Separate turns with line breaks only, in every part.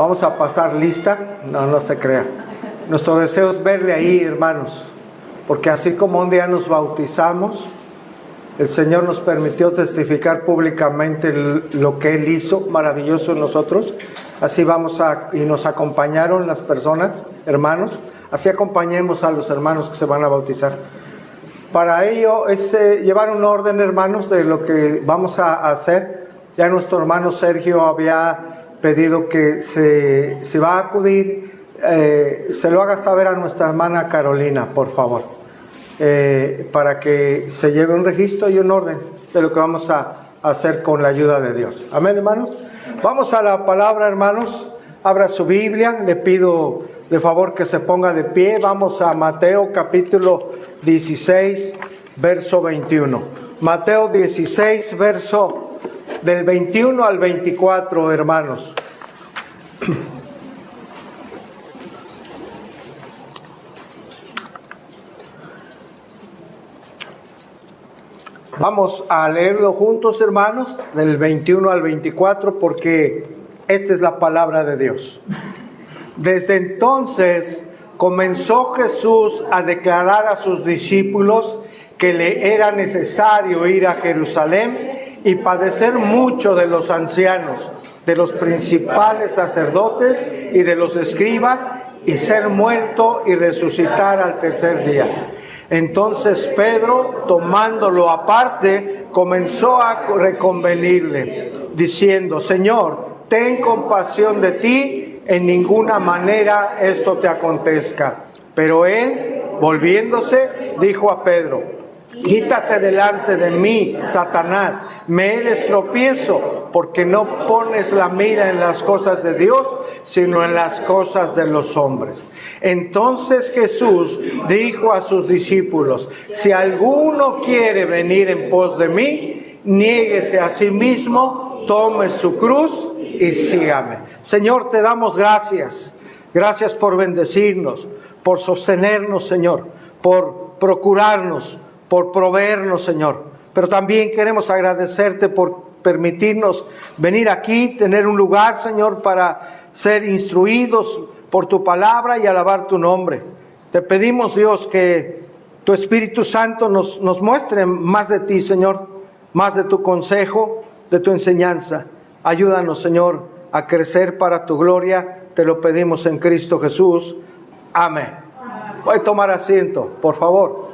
Vamos a pasar lista. No se crea. Nuestro deseo es verle ahí, hermanos, porque así como un día nos bautizamos, el Señor nos permitió testificar públicamente lo que Él hizo maravilloso en nosotros. Así y nos acompañaron las personas, hermanos. Así acompañemos a los hermanos que se van a bautizar. Para ello es llevar un orden, hermanos, de lo que vamos a hacer. Ya nuestro hermano Sergio había pedido que se va a acudir, se lo haga saber a nuestra hermana Carolina, por favor, para que se lleve un registro y un orden de lo que vamos a hacer con la ayuda de Dios. Amén, hermanos. Vamos a la palabra, hermanos. Abra su Biblia, le pido de favor que se ponga de pie. Vamos a Mateo capítulo 16, verso 21. Mateo 16, verso del 21 al 24, hermanos. Vamos a leerlo juntos, hermanos, del 21 al 24, porque esta es la palabra de Dios. Desde entonces comenzó Jesús a declarar a sus discípulos que le era necesario ir a Jerusalén y padecer mucho de los ancianos, de los principales sacerdotes y de los escribas, y ser muerto y resucitar al tercer día. Entonces Pedro, tomándolo aparte, comenzó a reconvenirle, diciendo: Señor, ten compasión de ti, en ninguna manera esto te acontezca. Pero él, volviéndose, dijo a Pedro: quítate delante de mí, Satanás, me eres tropiezo, porque no pones la mira en las cosas de Dios, sino en las cosas de los hombres. Entonces Jesús dijo a sus discípulos: si alguno quiere venir en pos de mí, niéguese a sí mismo, tome su cruz y sígame. Señor, te damos gracias. Gracias por bendecirnos, por sostenernos, Señor, por procurarnos, por proveernos, Señor. Pero también queremos agradecerte por permitirnos venir aquí, tener un lugar, Señor, para ser instruidos por tu palabra y alabar tu nombre. Te pedimos, Dios, que tu Espíritu Santo nos muestre más de ti, Señor, más de tu consejo, de tu enseñanza. Ayúdanos, Señor, a crecer para tu gloria. Te lo pedimos en Cristo Jesús. Amén. Voy a tomar asiento, por favor.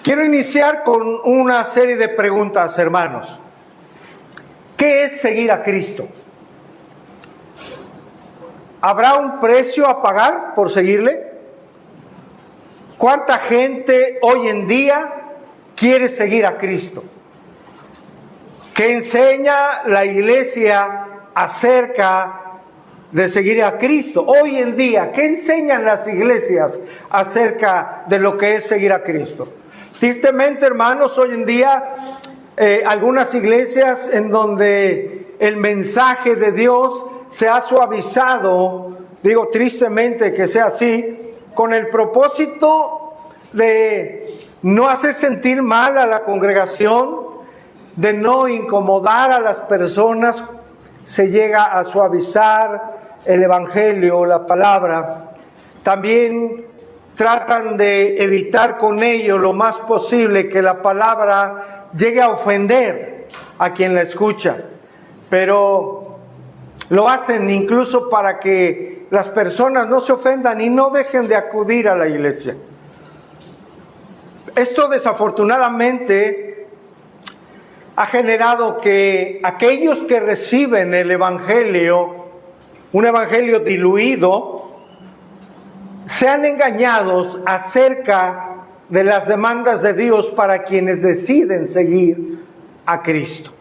Quiero iniciar con una serie de preguntas, hermanos. ¿Qué es seguir a Cristo? ¿Habrá un precio a pagar por seguirle? ¿Cuánta gente hoy en día quiere seguir a Cristo? ¿Qué enseña la iglesia acerca de seguir a Cristo? Hoy en día, ¿qué enseñan las iglesias acerca de lo que es seguir a Cristo? Tristemente, hermanos, hoy en día algunas iglesias en donde el mensaje de Dios se ha suavizado, digo tristemente que sea así, con el propósito de no hacer sentir mal a la congregación, de no incomodar a las personas, se llega a suavizar el evangelio, la palabra. También tratan de evitar con ello lo más posible que la palabra llegue a ofender a quien la escucha, pero lo hacen incluso para que las personas no se ofendan y no dejen de acudir a la iglesia. Esto desafortunadamente ha generado que aquellos que reciben el evangelio, un evangelio diluido, sean engañados acerca de las demandas de Dios para quienes deciden seguir a Cristo.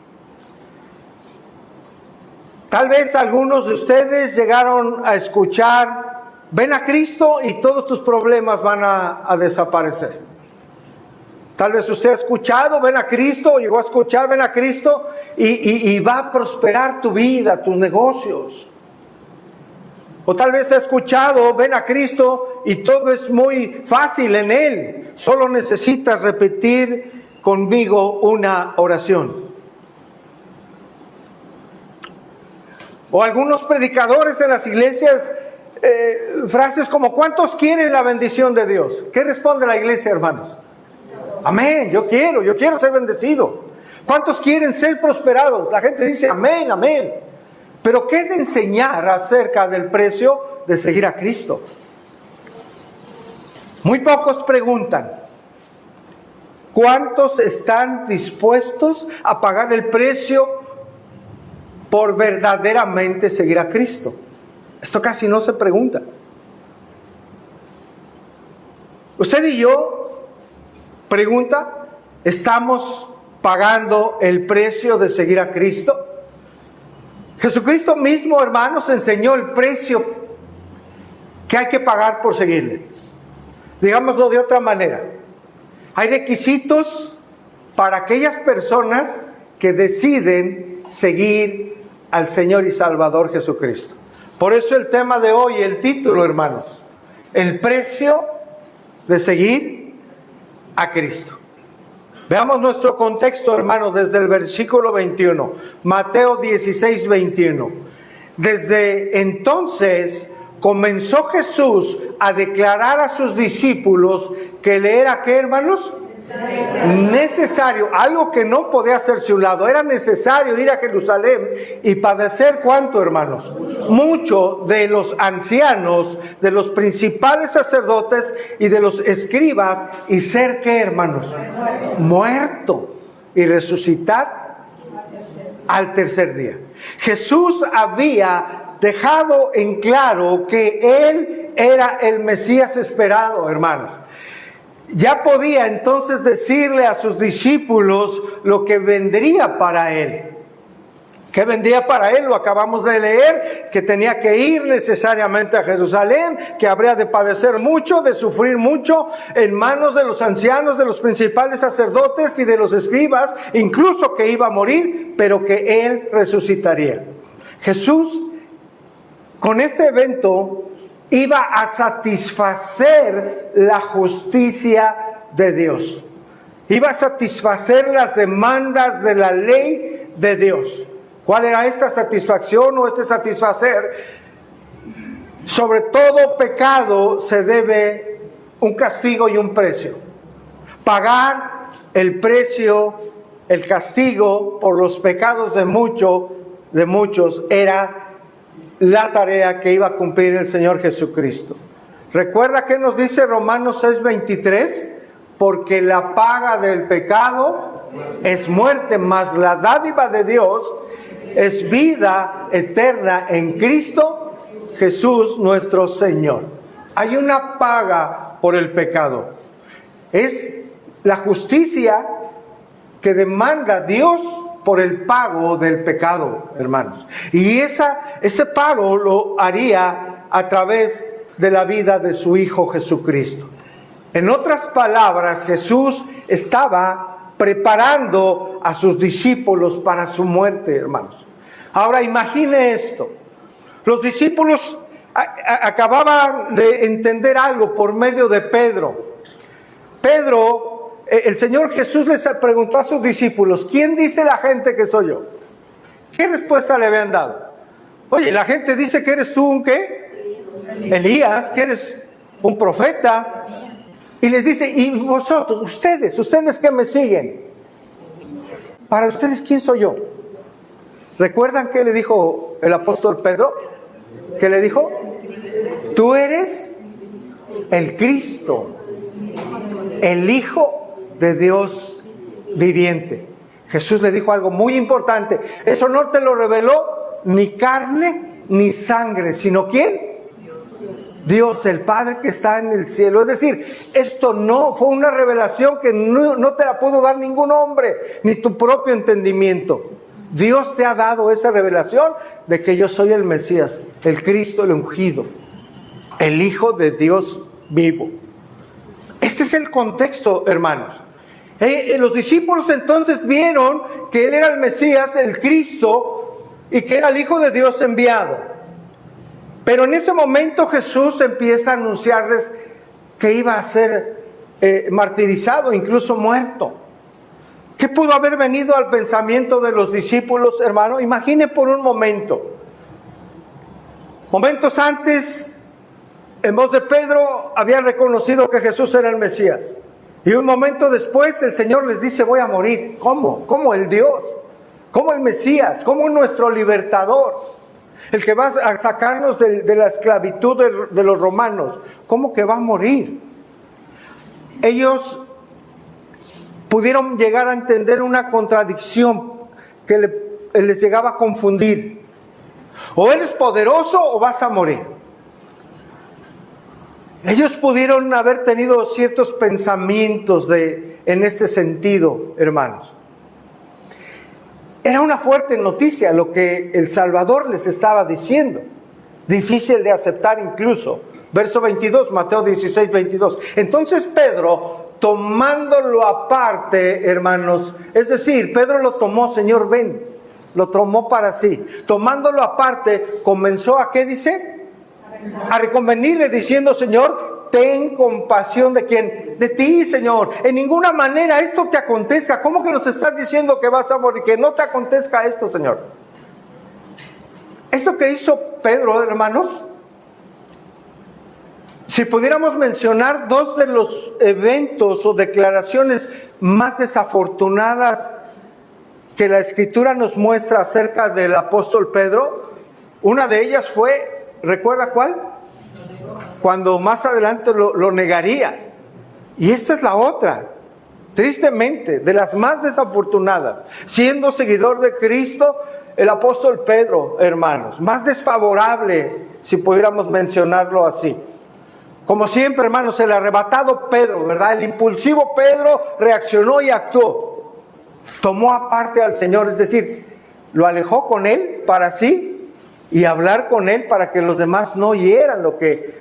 Tal vez algunos de ustedes llegaron a escuchar: ven a Cristo y todos tus problemas van a desaparecer. Tal vez usted ha escuchado: ven a Cristo, o llegó a escuchar: ven a Cristo y va a prosperar tu vida, tus negocios. O tal vez ha escuchado: ven a Cristo y todo es muy fácil en Él. Solo necesitas repetir conmigo una oración. O algunos predicadores en las iglesias, frases como: ¿cuántos quieren la bendición de Dios? ¿Qué responde la iglesia, hermanos? Amén, yo quiero ser bendecido. ¿Cuántos quieren ser prosperados? La gente dice amén, amén. Pero ¿qué de enseñar acerca del precio de seguir a Cristo? Muy pocos preguntan: ¿cuántos están dispuestos a pagar el precio por verdaderamente seguir a Cristo? Esto casi no se pregunta. Usted y yo, pregunta, ¿estamos pagando el precio de seguir a Cristo? Jesucristo mismo, hermanos, enseñó el precio que hay que pagar por seguirle. Digámoslo de otra manera: hay requisitos para aquellas personas que deciden seguir al Señor y Salvador Jesucristo. Por eso el tema de hoy, el título, hermanos: el precio de seguir a Cristo. Veamos nuestro contexto, hermanos, desde el versículo 21, Mateo 16, 21. Desde entonces comenzó Jesús a declarar a sus discípulos que le era, ¿qué, hermanos? Necesario, algo que no podía hacerse a un lado. Era necesario ir a Jerusalén y padecer, ¿cuánto, hermanos? Mucho de los ancianos, de los principales sacerdotes y de los escribas, y ser, ¿qué, hermanos? Muerto y resucitar al tercer día. Jesús había dejado en claro que Él era el Mesías esperado, hermanos. Ya podía entonces decirle a sus discípulos lo que vendría para Él. ¿Qué vendría para Él? Lo acabamos de leer, que tenía que ir necesariamente a Jerusalén, que habría de padecer mucho, de sufrir mucho en manos de los ancianos, de los principales sacerdotes y de los escribas, incluso que iba a morir, pero que Él resucitaría. Jesús, con este evento, iba a satisfacer la justicia de Dios. Iba a satisfacer las demandas de la ley de Dios. ¿Cuál era esta satisfacción o este satisfacer? Sobre todo pecado se debe un castigo y un precio. Pagar el precio, el castigo por los pecados de muchos era la tarea que iba a cumplir el Señor Jesucristo. ¿Recuerda qué nos dice Romanos 6:23? Porque la paga del pecado es muerte, mas la dádiva de Dios es vida eterna en Cristo Jesús nuestro Señor. Hay una paga por el pecado. Es la justicia que demanda Dios por el pago del pecado, hermanos. Y ese pago lo haría a través de la vida de su Hijo Jesucristo. En otras palabras, Jesús estaba preparando a sus discípulos para su muerte, hermanos. Ahora imagine esto. Los discípulos acababan de entender algo por medio de Pedro. El Señor Jesús les preguntó a sus discípulos: ¿quién dice la gente que soy yo? ¿Qué respuesta le habían dado? Oye, la gente dice que eres tú un ¿qué? Elías, que eres un profeta. Y les dice: ¿y vosotros, ustedes que me siguen? Para ustedes, ¿quién soy yo? ¿Recuerdan qué le dijo el apóstol Pedro? ¿Qué le dijo? Tú eres el Cristo, el Hijo de Dios viviente. Jesús le dijo algo muy importante: eso no te lo reveló ni carne ni sangre, sino ¿quién? Dios, el Padre que está en el cielo. Es decir, esto no fue una revelación que no te la pudo dar ningún hombre, ni tu propio entendimiento. Dios te ha dado esa revelación de que yo soy el Mesías, el Cristo, el ungido, el Hijo de Dios vivo. Este es el contexto, hermanos. Los discípulos entonces vieron que Él era el Mesías, el Cristo, y que era el Hijo de Dios enviado. Pero en ese momento Jesús empieza a anunciarles que iba a ser martirizado, incluso muerto. ¿Qué pudo haber venido al pensamiento de los discípulos, hermano? Imagine por un momento Momentos antes, en voz de Pedro, habían reconocido que Jesús era el Mesías. Y un momento después el Señor les dice: voy a morir. ¿Cómo? ¿Cómo el Dios? ¿Cómo el Mesías? ¿Cómo nuestro libertador? El que va a sacarnos de la esclavitud de los romanos. ¿Cómo que va a morir? Ellos pudieron llegar a entender una contradicción que les llegaba a confundir. O eres poderoso o vas a morir. Ellos pudieron haber tenido ciertos pensamientos en este sentido, hermanos. Era una fuerte noticia lo que el Salvador les estaba diciendo. Difícil de aceptar incluso. Verso 22, Mateo 16, 22. Entonces Pedro, tomándolo aparte, hermanos, es decir, Pedro lo tomó: Señor, ven, lo tomó para sí. Tomándolo aparte, comenzó a, ¿qué dice? A reconvenirle, diciendo: Señor, ten compasión ¿de quién? De ti, Señor. En ninguna manera esto te acontezca. ¿Cómo que nos estás diciendo que vas a morir? Que no te acontezca esto, Señor. Esto que hizo Pedro, hermanos, si pudiéramos mencionar dos de los eventos o declaraciones más desafortunadas que la Escritura nos muestra acerca del apóstol Pedro, una de ellas fue, ¿recuerda cuál? Cuando más adelante lo negaría. Y esta es la otra, tristemente, de las más desafortunadas. Siendo seguidor de Cristo, el apóstol Pedro, hermanos, más desfavorable, si pudiéramos mencionarlo así. Como siempre, hermanos, el arrebatado Pedro, ¿verdad? El impulsivo Pedro reaccionó y actuó. Tomó aparte al Señor, es decir, lo alejó con él para sí y hablar con él para que los demás no oyeran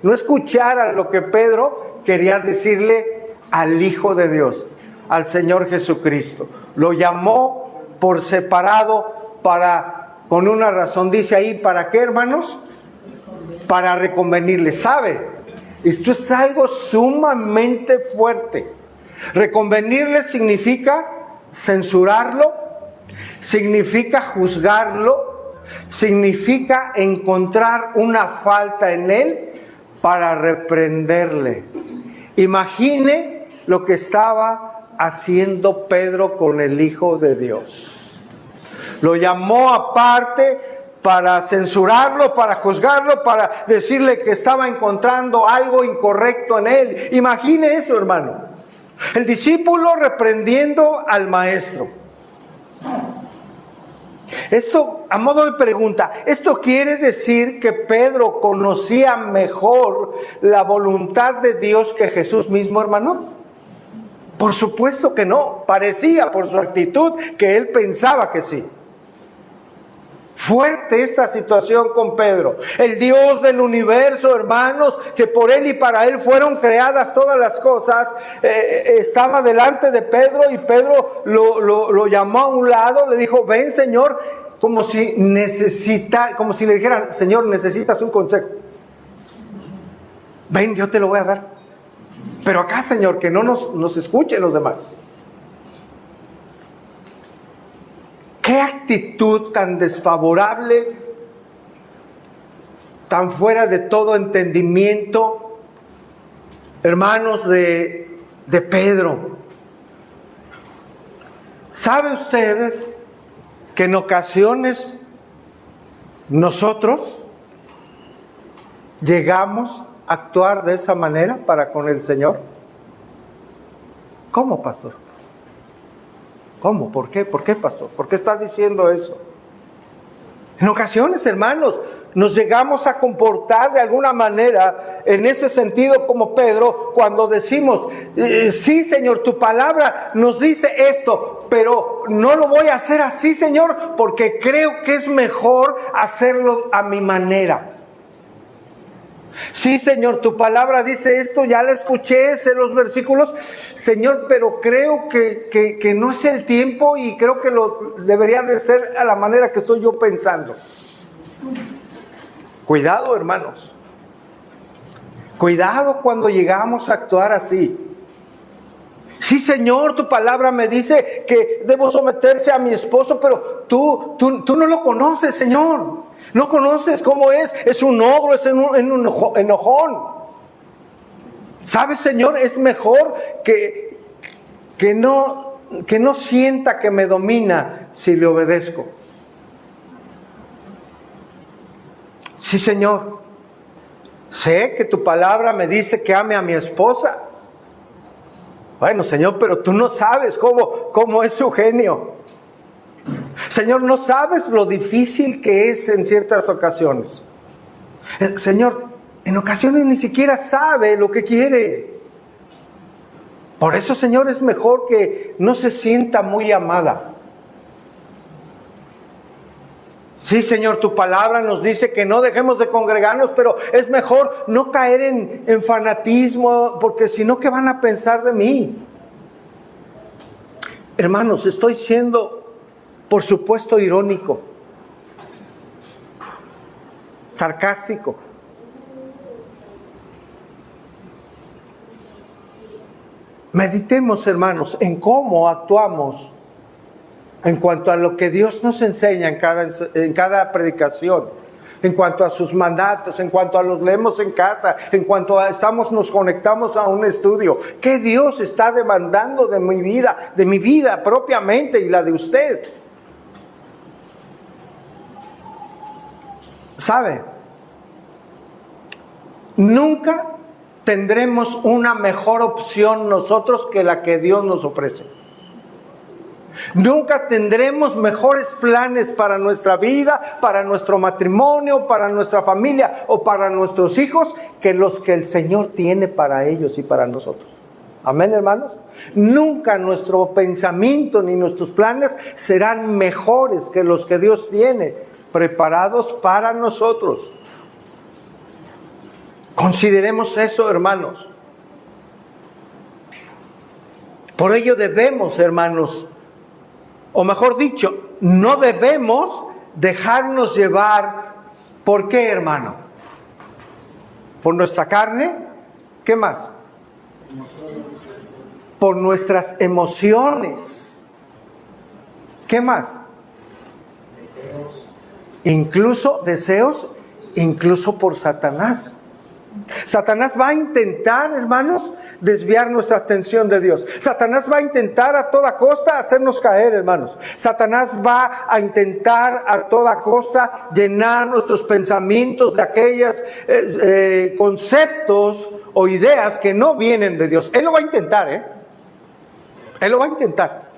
no escucharan lo que Pedro quería decirle al Hijo de Dios, al Señor Jesucristo. Lo llamó por separado con una razón, dice ahí, ¿para qué, hermanos? Para reconvenirle. ¿Sabe? Esto es algo sumamente fuerte. Reconvenirle significa censurarlo, significa juzgarlo, significa encontrar una falta en él para reprenderle. Imagine lo que estaba haciendo Pedro con el Hijo de Dios. Lo llamó aparte para censurarlo, para juzgarlo, para decirle que estaba encontrando algo incorrecto en él. Imagine eso, hermano. El discípulo reprendiendo al maestro. Esto, a modo de pregunta, ¿esto quiere decir que Pedro conocía mejor la voluntad de Dios que Jesús mismo, hermanos? Por supuesto que no. Parecía por su actitud que él pensaba que sí. Fuerte esta situación con Pedro. El Dios del universo, hermanos, que por él y para él fueron creadas todas las cosas, estaba delante de Pedro y Pedro lo llamó a un lado, le dijo: ven, Señor, como si le dijeran: Señor, necesitas un consejo. Ven, yo te lo voy a dar. Pero acá, Señor, que no nos escuchen los demás. ¿Qué actitud tan desfavorable, tan fuera de todo entendimiento, hermanos, de Pedro? ¿Sabe usted que en ocasiones nosotros llegamos a actuar de esa manera para con el Señor? ¿Cómo, pastor? ¿Cómo? ¿Por qué? ¿Por qué, pastor? ¿Por qué está diciendo eso? En ocasiones, hermanos, nos llegamos a comportar de alguna manera en ese sentido como Pedro cuando decimos: sí, Señor, tu palabra nos dice esto, pero no lo voy a hacer así, Señor, porque creo que es mejor hacerlo a mi manera. Sí, Señor, tu palabra dice esto, ya la escuché, sé los versículos, Señor, pero creo que no es el tiempo y creo que debería de ser a la manera que estoy yo pensando. Cuidado, hermanos. Cuidado cuando llegamos a actuar así. Sí, Señor, tu palabra me dice que debo someterse a mi esposo, pero tú no lo conoces, Señor. No conoces cómo es. Es un ogro, es un enojón. ¿Sabes, Señor? Es mejor que no sienta que me domina si le obedezco. Sí, Señor. Sé que tu palabra me dice que ame a mi esposa. Bueno, Señor, pero tú no sabes cómo es su genio. Señor, no sabes lo difícil que es en ciertas ocasiones. Señor, en ocasiones ni siquiera sabe lo que quiere. Por eso, Señor, es mejor que no se sienta muy amada. Sí, Señor, tu palabra nos dice que no dejemos de congregarnos, pero es mejor no caer en fanatismo, porque si no, ¿qué van a pensar de mí? Hermanos, estoy siendo, por supuesto, irónico, sarcástico. Meditemos, hermanos, en cómo actuamos en cuanto a lo que Dios nos enseña en cada predicación, en cuanto a sus mandatos, en cuanto a los leemos en casa, en cuanto a nos conectamos a un estudio. ¿Qué Dios está demandando de mi vida propiamente y la de usted? ¿Sabe? Nunca tendremos una mejor opción nosotros que la que Dios nos ofrece. Nunca tendremos mejores planes para nuestra vida, para nuestro matrimonio, para nuestra familia o para nuestros hijos que los que el Señor tiene para ellos y para nosotros. Amén, hermanos. Nunca nuestro pensamiento ni nuestros planes serán mejores que los que Dios tiene preparados para nosotros. Consideremos eso, hermanos. Por ello debemos, hermanos, o mejor dicho, no debemos dejarnos llevar. ¿Por qué, hermano? ¿Por nuestra carne? ¿Qué más? Por nuestras emociones. ¿Qué más? Deseos, incluso por Satanás. Satanás va a intentar, hermanos, desviar nuestra atención de Dios. Satanás va a intentar a toda costa hacernos caer, hermanos. Satanás va a intentar a toda costa llenar nuestros pensamientos de aquellos conceptos o ideas que no vienen de Dios. Él lo va a intentar, Él lo va a intentar.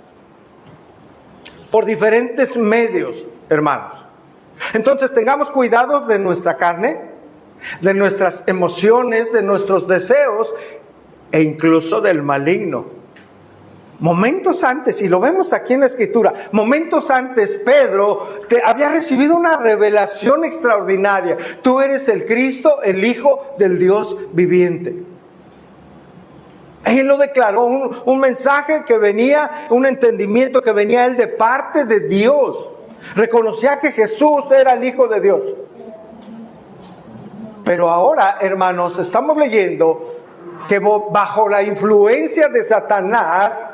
Por diferentes medios, hermanos. Entonces tengamos cuidado de nuestra carne, de nuestras emociones, de nuestros deseos e incluso del maligno. Momentos antes, y lo vemos aquí en la Escritura, momentos antes Pedro había recibido una revelación extraordinaria. Tú eres el Cristo, el Hijo del Dios viviente. Él lo declaró, un mensaje que venía, un entendimiento que venía él de parte de Dios. Reconocía que Jesús era el Hijo de Dios. Pero ahora, hermanos, estamos leyendo que bajo la influencia de Satanás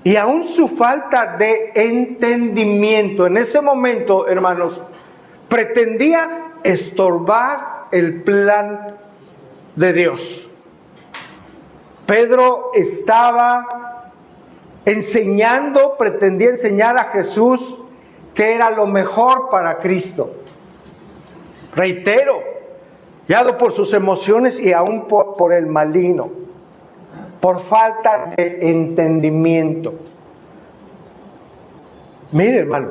y aún su falta de entendimiento, en ese momento, hermanos, pretendía estorbar el plan de Dios. Pedro estaba pretendía enseñar a Jesús que era lo mejor para Cristo. Reitero, guiado por sus emociones y aún por el maligno, por falta de entendimiento. Mire, hermano,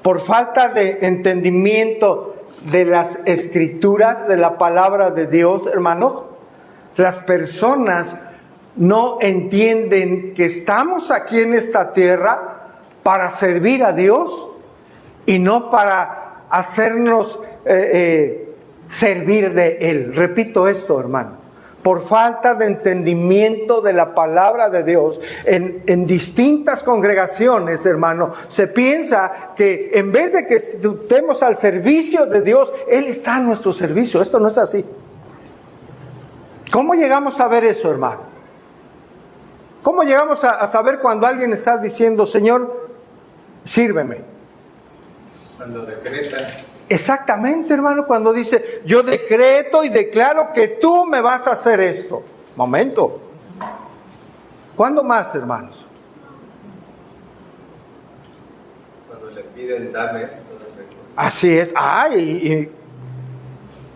por falta de entendimiento de las Escrituras, de la palabra de Dios, hermanos, las personas no entienden que estamos aquí en esta tierra para servir a Dios y no para hacernos servir de Él. Repito esto, hermano. Por falta de entendimiento de la palabra de Dios, en distintas congregaciones, hermano, se piensa que en vez de que estemos al servicio de Dios, Él está a nuestro servicio. Esto no es así. ¿Cómo llegamos a ver eso, hermano? ¿Cómo llegamos a saber cuando alguien está diciendo, Señor, sírveme?
Cuando decreta.
Exactamente, hermano, cuando dice, yo decreto y declaro que tú me vas a hacer esto. Momento. ¿Cuándo más, hermanos?
Cuando le piden, dame esto.
Así es.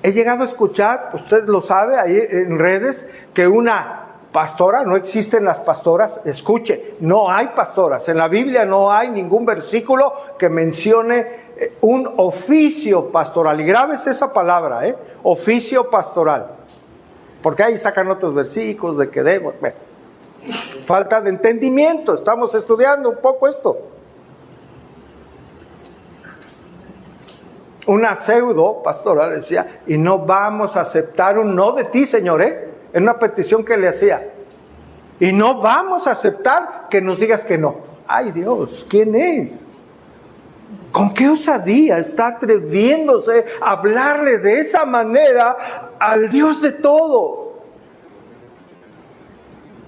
He llegado a escuchar, usted lo sabe, ahí en redes, que una pastora, no existen las pastoras, escuche, no hay pastoras. En la Biblia no hay ningún versículo que mencione un oficio pastoral. Y grábese esa palabra, oficio pastoral. Porque ahí sacan otros versículos de que debo. Bueno, falta de entendimiento, estamos estudiando un poco esto. Una pseudo pastora decía, y no vamos a aceptar un no de ti, Señor, es una petición que le hacía. Y no vamos a aceptar que nos digas que no. Ay Dios, ¿quién es? ¿Con qué osadía está atreviéndose a hablarle de esa manera al Dios de todo?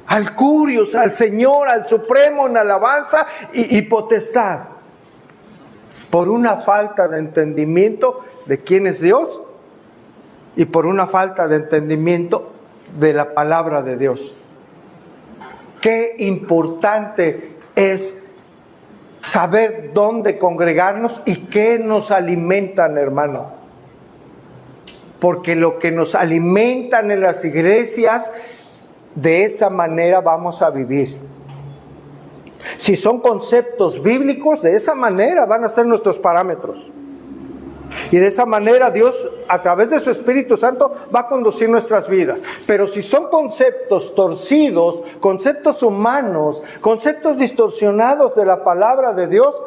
Al Curios, al Señor, al Supremo en alabanza y potestad. Por una falta de entendimiento de quién es Dios y por una falta de entendimiento de la palabra de Dios. Qué importante es saber dónde congregarnos y qué nos alimentan, hermano. Porque lo que nos alimentan en las iglesias, de esa manera vamos a vivir. Si son conceptos bíblicos, de esa manera van a ser nuestros parámetros. Y de esa manera Dios, a través de su Espíritu Santo, va a conducir nuestras vidas. Pero si son conceptos torcidos, conceptos humanos, conceptos distorsionados de la palabra de Dios,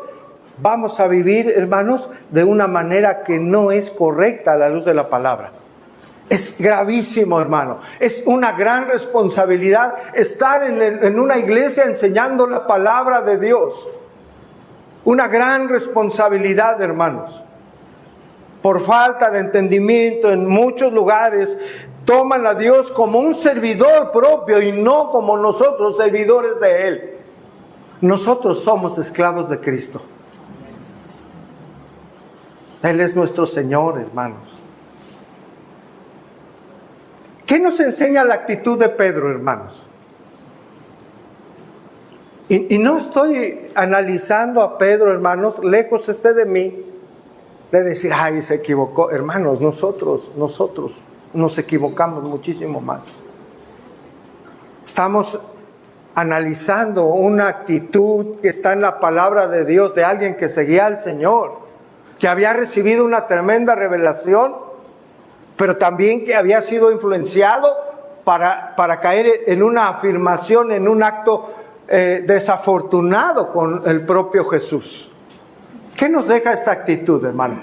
vamos a vivir, hermanos, de una manera que no es correcta a la luz de la palabra. Es gravísimo, hermano. Es una gran responsabilidad estar en una iglesia enseñando la palabra de Dios. Una gran responsabilidad, hermanos. Por falta de entendimiento, en muchos lugares toman a Dios como un servidor propio y no como nosotros, servidores de Él. Nosotros somos esclavos de Cristo. Él es nuestro Señor, hermanos. ¿Qué nos enseña la actitud de Pedro, hermanos? Y no estoy analizando a Pedro, hermanos, lejos esté de mí, de decir, ay, se equivocó. Hermanos, nosotros nos equivocamos muchísimo más. Estamos analizando una actitud que está en la palabra de Dios de alguien que seguía al Señor, que había recibido una tremenda revelación, pero también que había sido influenciado para caer en una afirmación, en un acto desafortunado con el propio Jesús. ¿Qué nos deja esta actitud, hermano?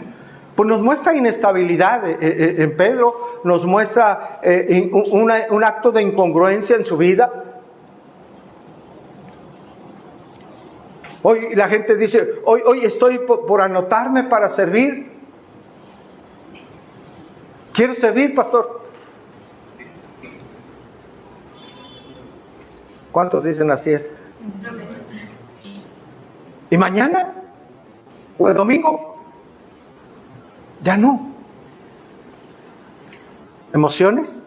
Pues nos muestra inestabilidad en Pedro, nos muestra un acto de incongruencia en su vida. Hoy la gente dice, hoy estoy por anotarme para servir. Quiero servir, pastor. ¿Cuántos dicen así es? ¿Y mañana? ¿O el domingo? Ya no. ¿Emociones?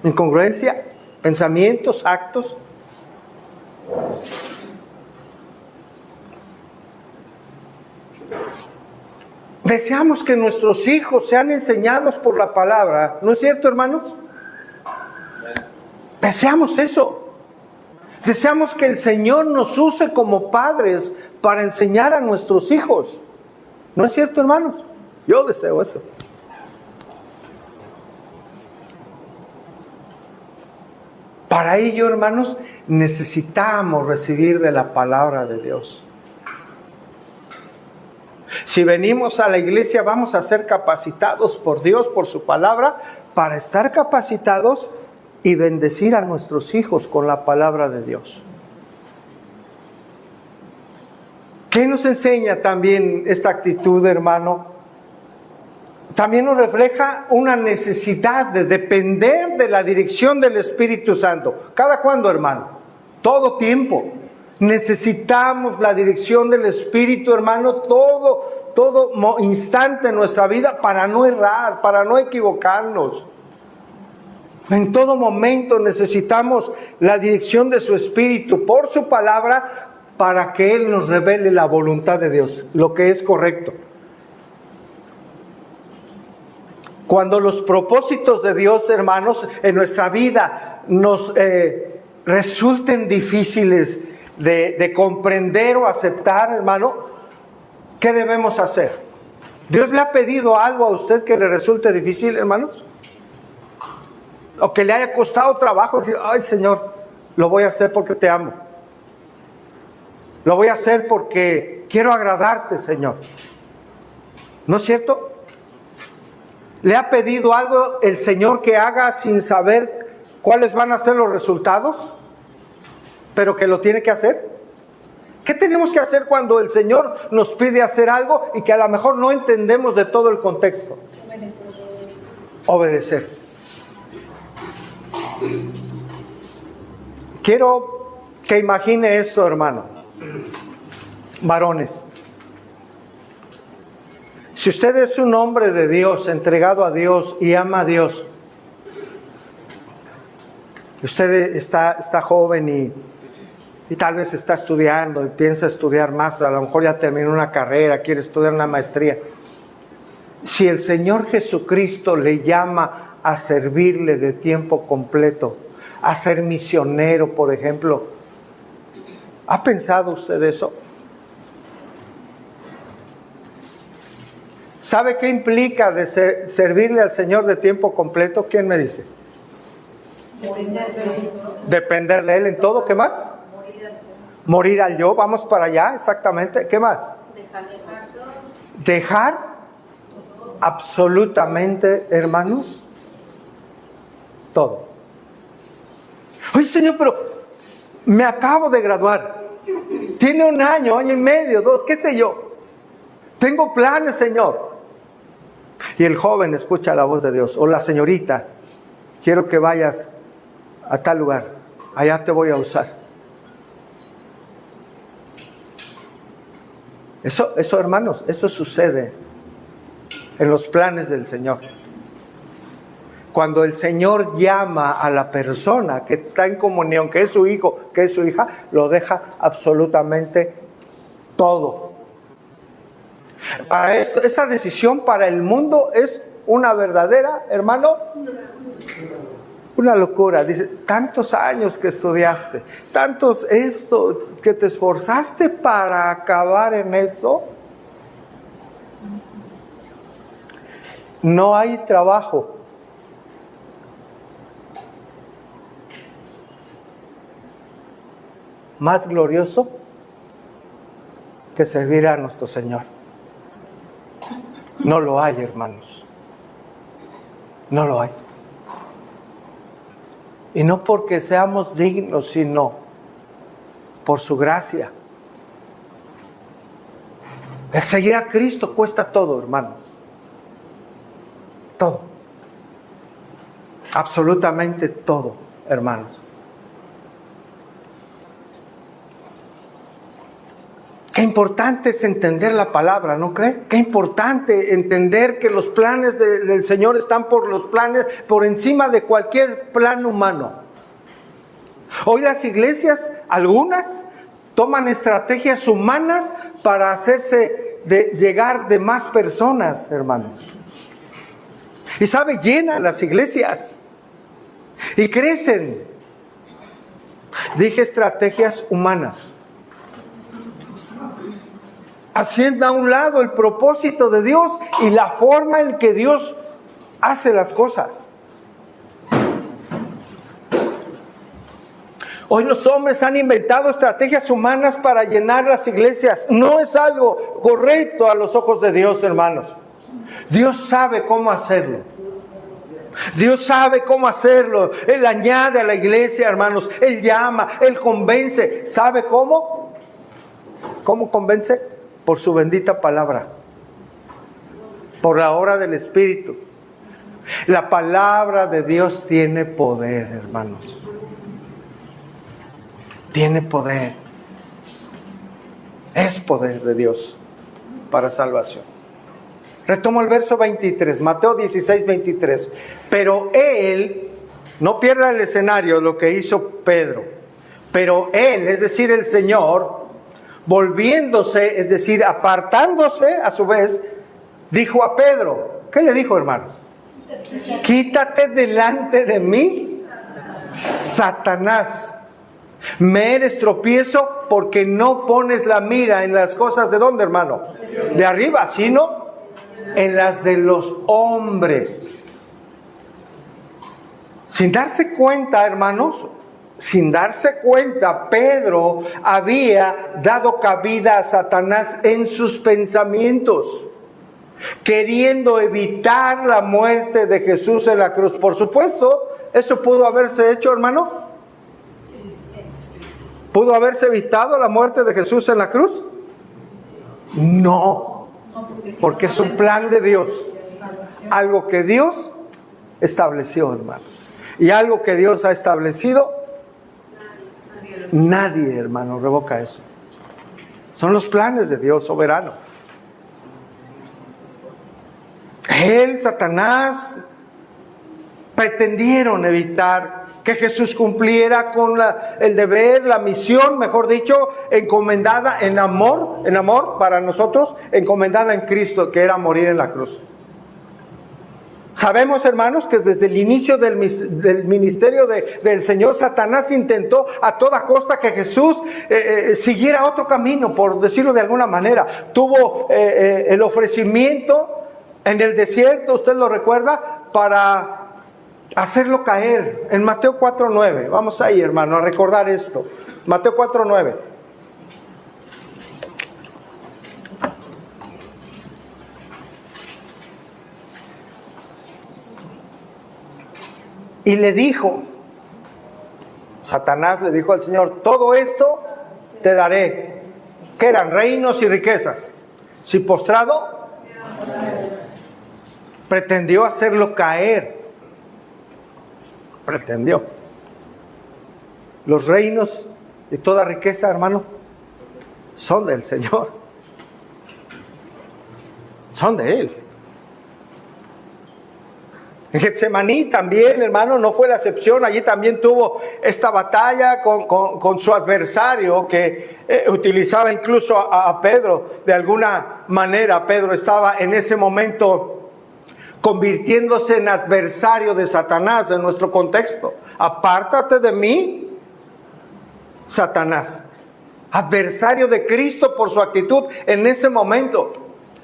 ¿Incongruencia? ¿Pensamientos? ¿Actos? Deseamos que nuestros hijos sean enseñados por la palabra. ¿No es cierto, hermanos? Deseamos eso. Deseamos que el Señor nos use como padres para enseñar a nuestros hijos. ¿No es cierto, hermanos? Yo deseo eso. Para ello, hermanos, necesitamos recibir de la palabra de Dios. Si venimos a la iglesia, vamos a ser capacitados por Dios, por su palabra, para estar capacitados y bendecir a nuestros hijos con la palabra de Dios. ¿Qué nos enseña también esta actitud, hermano? también nos refleja una necesidad de depender de la dirección del Espíritu Santo. ¿Cada cuándo, hermano? Todo tiempo. Necesitamos la dirección del Espíritu, hermano, todo instante en nuestra vida para no errar, para no equivocarnos. En todo momento necesitamos la dirección de su Espíritu por su palabra para que Él nos revele la voluntad de Dios, lo que es correcto. Cuando los propósitos de Dios, hermanos, en nuestra vida nos resulten difíciles de comprender o aceptar, hermano, ¿qué debemos hacer? ¿Dios le ha pedido algo a usted que le resulte difícil, hermanos? O que le haya costado trabajo decir, ay Señor, lo voy a hacer porque te amo. Lo voy a hacer porque quiero agradarte, Señor. ¿No es cierto? ¿Le ha pedido algo el Señor que haga sin saber cuáles van a ser los resultados? Pero que lo tiene que hacer. ¿Qué tenemos que hacer cuando el Señor nos pide hacer algo y que a lo mejor no entendemos de todo el contexto? Obedecer. Quiero que imagine esto, hermano. Varones. Si usted es un hombre de Dios, entregado a Dios y ama a Dios, usted está joven y tal vez está estudiando y piensa estudiar más, a lo mejor ya terminó una carrera, quiere estudiar una maestría. Si el Señor Jesucristo le llama a servirle de tiempo completo, a ser misionero, por ejemplo, ¿ha pensado usted eso? ¿Sabe qué implica de servirle al Señor de tiempo completo? ¿Quién me dice? Depender de Él en todo. ¿Qué más? Morir al yo. Vamos para allá, exactamente. ¿Qué más? Dejar absolutamente, hermanos, todo. Oye, Señor, pero me acabo de graduar. Tiene un año y medio, 2, qué sé yo. Tengo planes, Señor. Y el joven escucha la voz de Dios. O la señorita, quiero que vayas a tal lugar. Allá te voy a usar. Eso, hermanos, eso sucede en los planes del Señor. Cuando el Señor llama a la persona que está en comunión, que es su hijo, que es su hija, lo deja absolutamente todo. Para esto, esa decisión para el mundo es una verdadera, hermano, una locura. Dice, tantos años que estudiaste, tantos que te esforzaste para acabar en eso. No hay trabajo más glorioso que servir a nuestro Señor. No lo hay, hermanos. No lo hay. Y no porque seamos dignos, sino por su gracia. El seguir a Cristo cuesta todo, hermanos. Todo. Absolutamente todo, hermanos. Qué importante es entender la palabra, ¿no cree? Qué importante entender que los planes del Señor están por encima de cualquier plan humano. Hoy las iglesias, algunas, toman estrategias humanas para llegar de más personas, hermanos. Y sabe, llenan las iglesias y crecen. Dije estrategias humanas. Haciendo a un lado el propósito de Dios y la forma en que Dios hace las cosas. Hoy los hombres han inventado estrategias humanas para llenar las iglesias. No es algo correcto a los ojos de Dios, hermanos. Dios sabe cómo hacerlo. Dios sabe cómo hacerlo. Él añade a la iglesia, hermanos. Él llama, Él convence. ¿Sabe cómo? ¿Cómo convence? Por su bendita palabra. por la obra del Espíritu. La palabra de Dios tiene poder, hermanos. Tiene poder. Es poder de Dios para salvación. Retomo el verso 23, Mateo 16, 23. Pero él, no pierda el escenario, lo que hizo Pedro. Pero él, es decir, el Señor, volviéndose, es decir, apartándose a su vez, dijo a Pedro, ¿qué le dijo, hermanos? Quítate delante de mí, Satanás. Me eres tropiezo porque no pones la mira en las cosas de ¿dónde, hermano? De arriba, sino en las de los hombres. Sin darse cuenta, hermanos, sin darse cuenta, Pedro había dado cabida a Satanás en sus pensamientos, queriendo evitar la muerte de Jesús en la cruz. Por supuesto, ¿eso pudo haberse hecho, hermano? ¿Pudo haberse evitado la muerte de Jesús en la cruz? No, porque es un plan de Dios. Algo que Dios estableció, hermanos. Y algo que Dios ha establecido, nadie, hermano, revoca eso. Son los planes de Dios soberano. Él, Satanás, pretendieron evitar que Jesús cumpliera con el deber, la misión, mejor dicho, encomendada en amor para nosotros, encomendada en Cristo, que era morir en la cruz. Sabemos, hermanos, que desde el inicio del ministerio del Señor, Satanás intentó a toda costa que Jesús siguiera otro camino, por decirlo de alguna manera. Tuvo el ofrecimiento en el desierto, usted lo recuerda, para hacerlo caer. En Mateo 4:9, vamos ahí, hermano, a recordar esto. Mateo 4:9. Y le dijo, Satanás le dijo al Señor, todo esto te daré. ¿Qué eran? Reinos y riquezas. Si postrado, pretendió hacerlo caer. Pretendió. Los reinos y toda riqueza, hermano, son del Señor. Son de Él. En Getsemaní también, hermano, no fue la excepción. Allí también tuvo esta batalla con su adversario, que utilizaba incluso a Pedro. De alguna manera, Pedro estaba en ese momento convirtiéndose en adversario de Satanás en nuestro contexto. Apártate de mí, Satanás. Adversario de Cristo por su actitud en ese momento.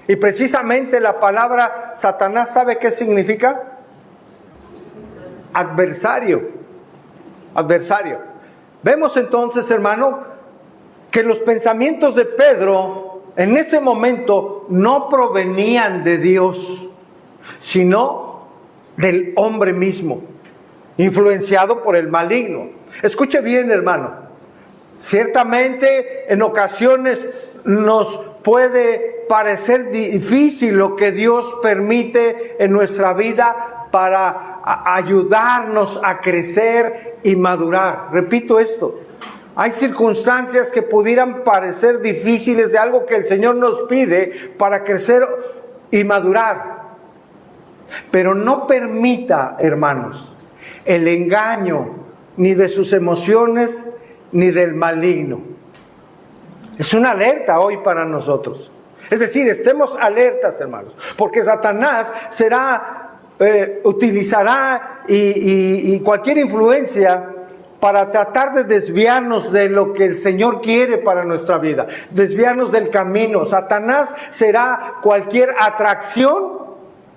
Y precisamente la palabra Satanás, ¿sabe qué significa? Adversario. Adversario. Vemos entonces, hermano, que los pensamientos de Pedro en ese momento no provenían de Dios, sino del hombre mismo, influenciado por el maligno. Escuche bien, hermano. Ciertamente en ocasiones nos puede parecer difícil lo que Dios permite en nuestra vida para ayudarnos a crecer y madurar. Repito esto. Hay circunstancias que pudieran parecer difíciles de algo que el Señor nos pide para crecer y madurar. Pero no permita, hermanos, el engaño ni de sus emociones ni del maligno. Es una alerta hoy para nosotros. Es decir, estemos alertas, hermanos, porque Satanás utilizará y cualquier influencia para tratar de desviarnos de lo que el Señor quiere para nuestra vida, desviarnos del camino. Satanás será cualquier atracción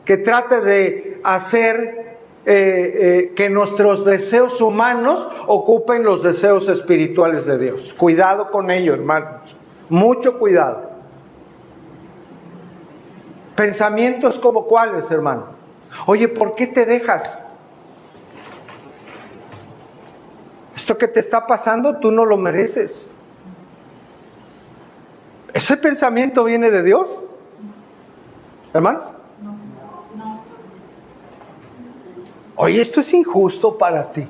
que trate de hacer que nuestros deseos humanos ocupen los deseos espirituales de Dios. Cuidado con ello, hermanos. Mucho cuidado. Pensamientos como cuáles, hermano. Oye, ¿por qué te dejas? Esto que te está pasando, tú no lo mereces. ¿Ese pensamiento viene de Dios? ¿Hermanos? No. Oye, esto es injusto para ti.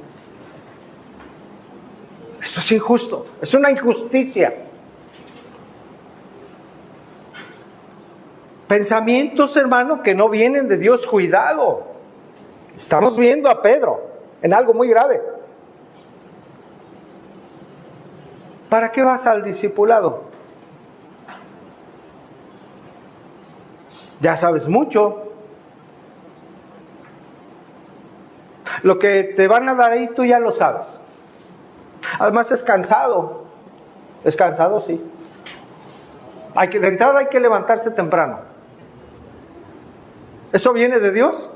Esto es injusto, es una injusticia. Pensamientos, hermano, que no vienen de Dios, cuidado. Estamos viendo a Pedro en algo muy grave. ¿Para qué vas al discipulado? Ya sabes mucho. Lo que te van a dar ahí tú ya lo sabes. Además es cansado. Es cansado, sí. De entrada hay que levantarse temprano. ¿Eso viene de Dios?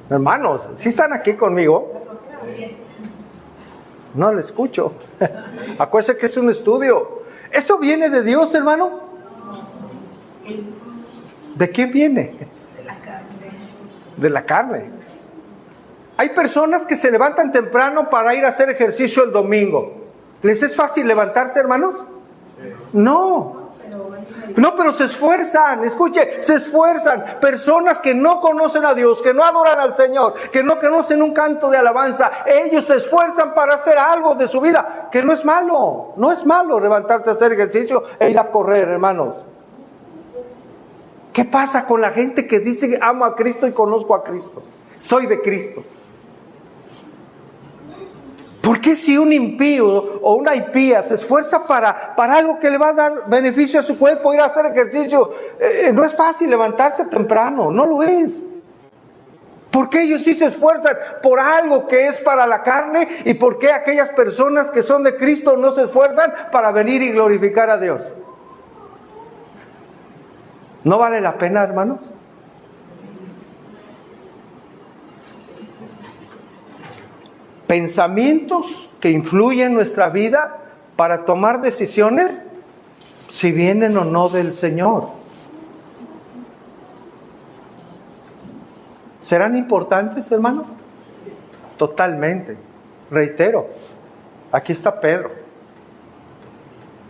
Hermanos, ¿sí están aquí conmigo? No le escucho. Acuérdense que es un estudio. ¿Eso viene de Dios, hermano? ¿De quién viene?
De la carne.
De la carne. Hay personas que se levantan temprano para ir a hacer ejercicio el domingo. ¿Les es fácil levantarse, hermanos? No. No, pero se esfuerzan, escuche, se esfuerzan. Personas que no conocen a Dios, que no adoran al Señor, que no conocen un canto de alabanza, ellos se esfuerzan para hacer algo de su vida, que no es malo. No es malo levantarse a hacer ejercicio e ir a correr, hermanos. ¿Qué pasa con la gente que dice que amo a Cristo y conozco a Cristo? Soy de Cristo. ¿Por qué si un impío o una impía se esfuerza para algo que le va a dar beneficio a su cuerpo, ir a hacer ejercicio? No es fácil levantarse temprano, no lo es. ¿Por qué ellos sí se esfuerzan por algo que es para la carne? ¿Y por qué aquellas personas que son de Cristo no se esfuerzan para venir y glorificar a Dios? ¿No vale la pena, hermanos? Pensamientos que influyen en nuestra vida para tomar decisiones, si vienen o no del Señor. ¿Serán importantes, hermano? Totalmente. Reitero, aquí está Pedro.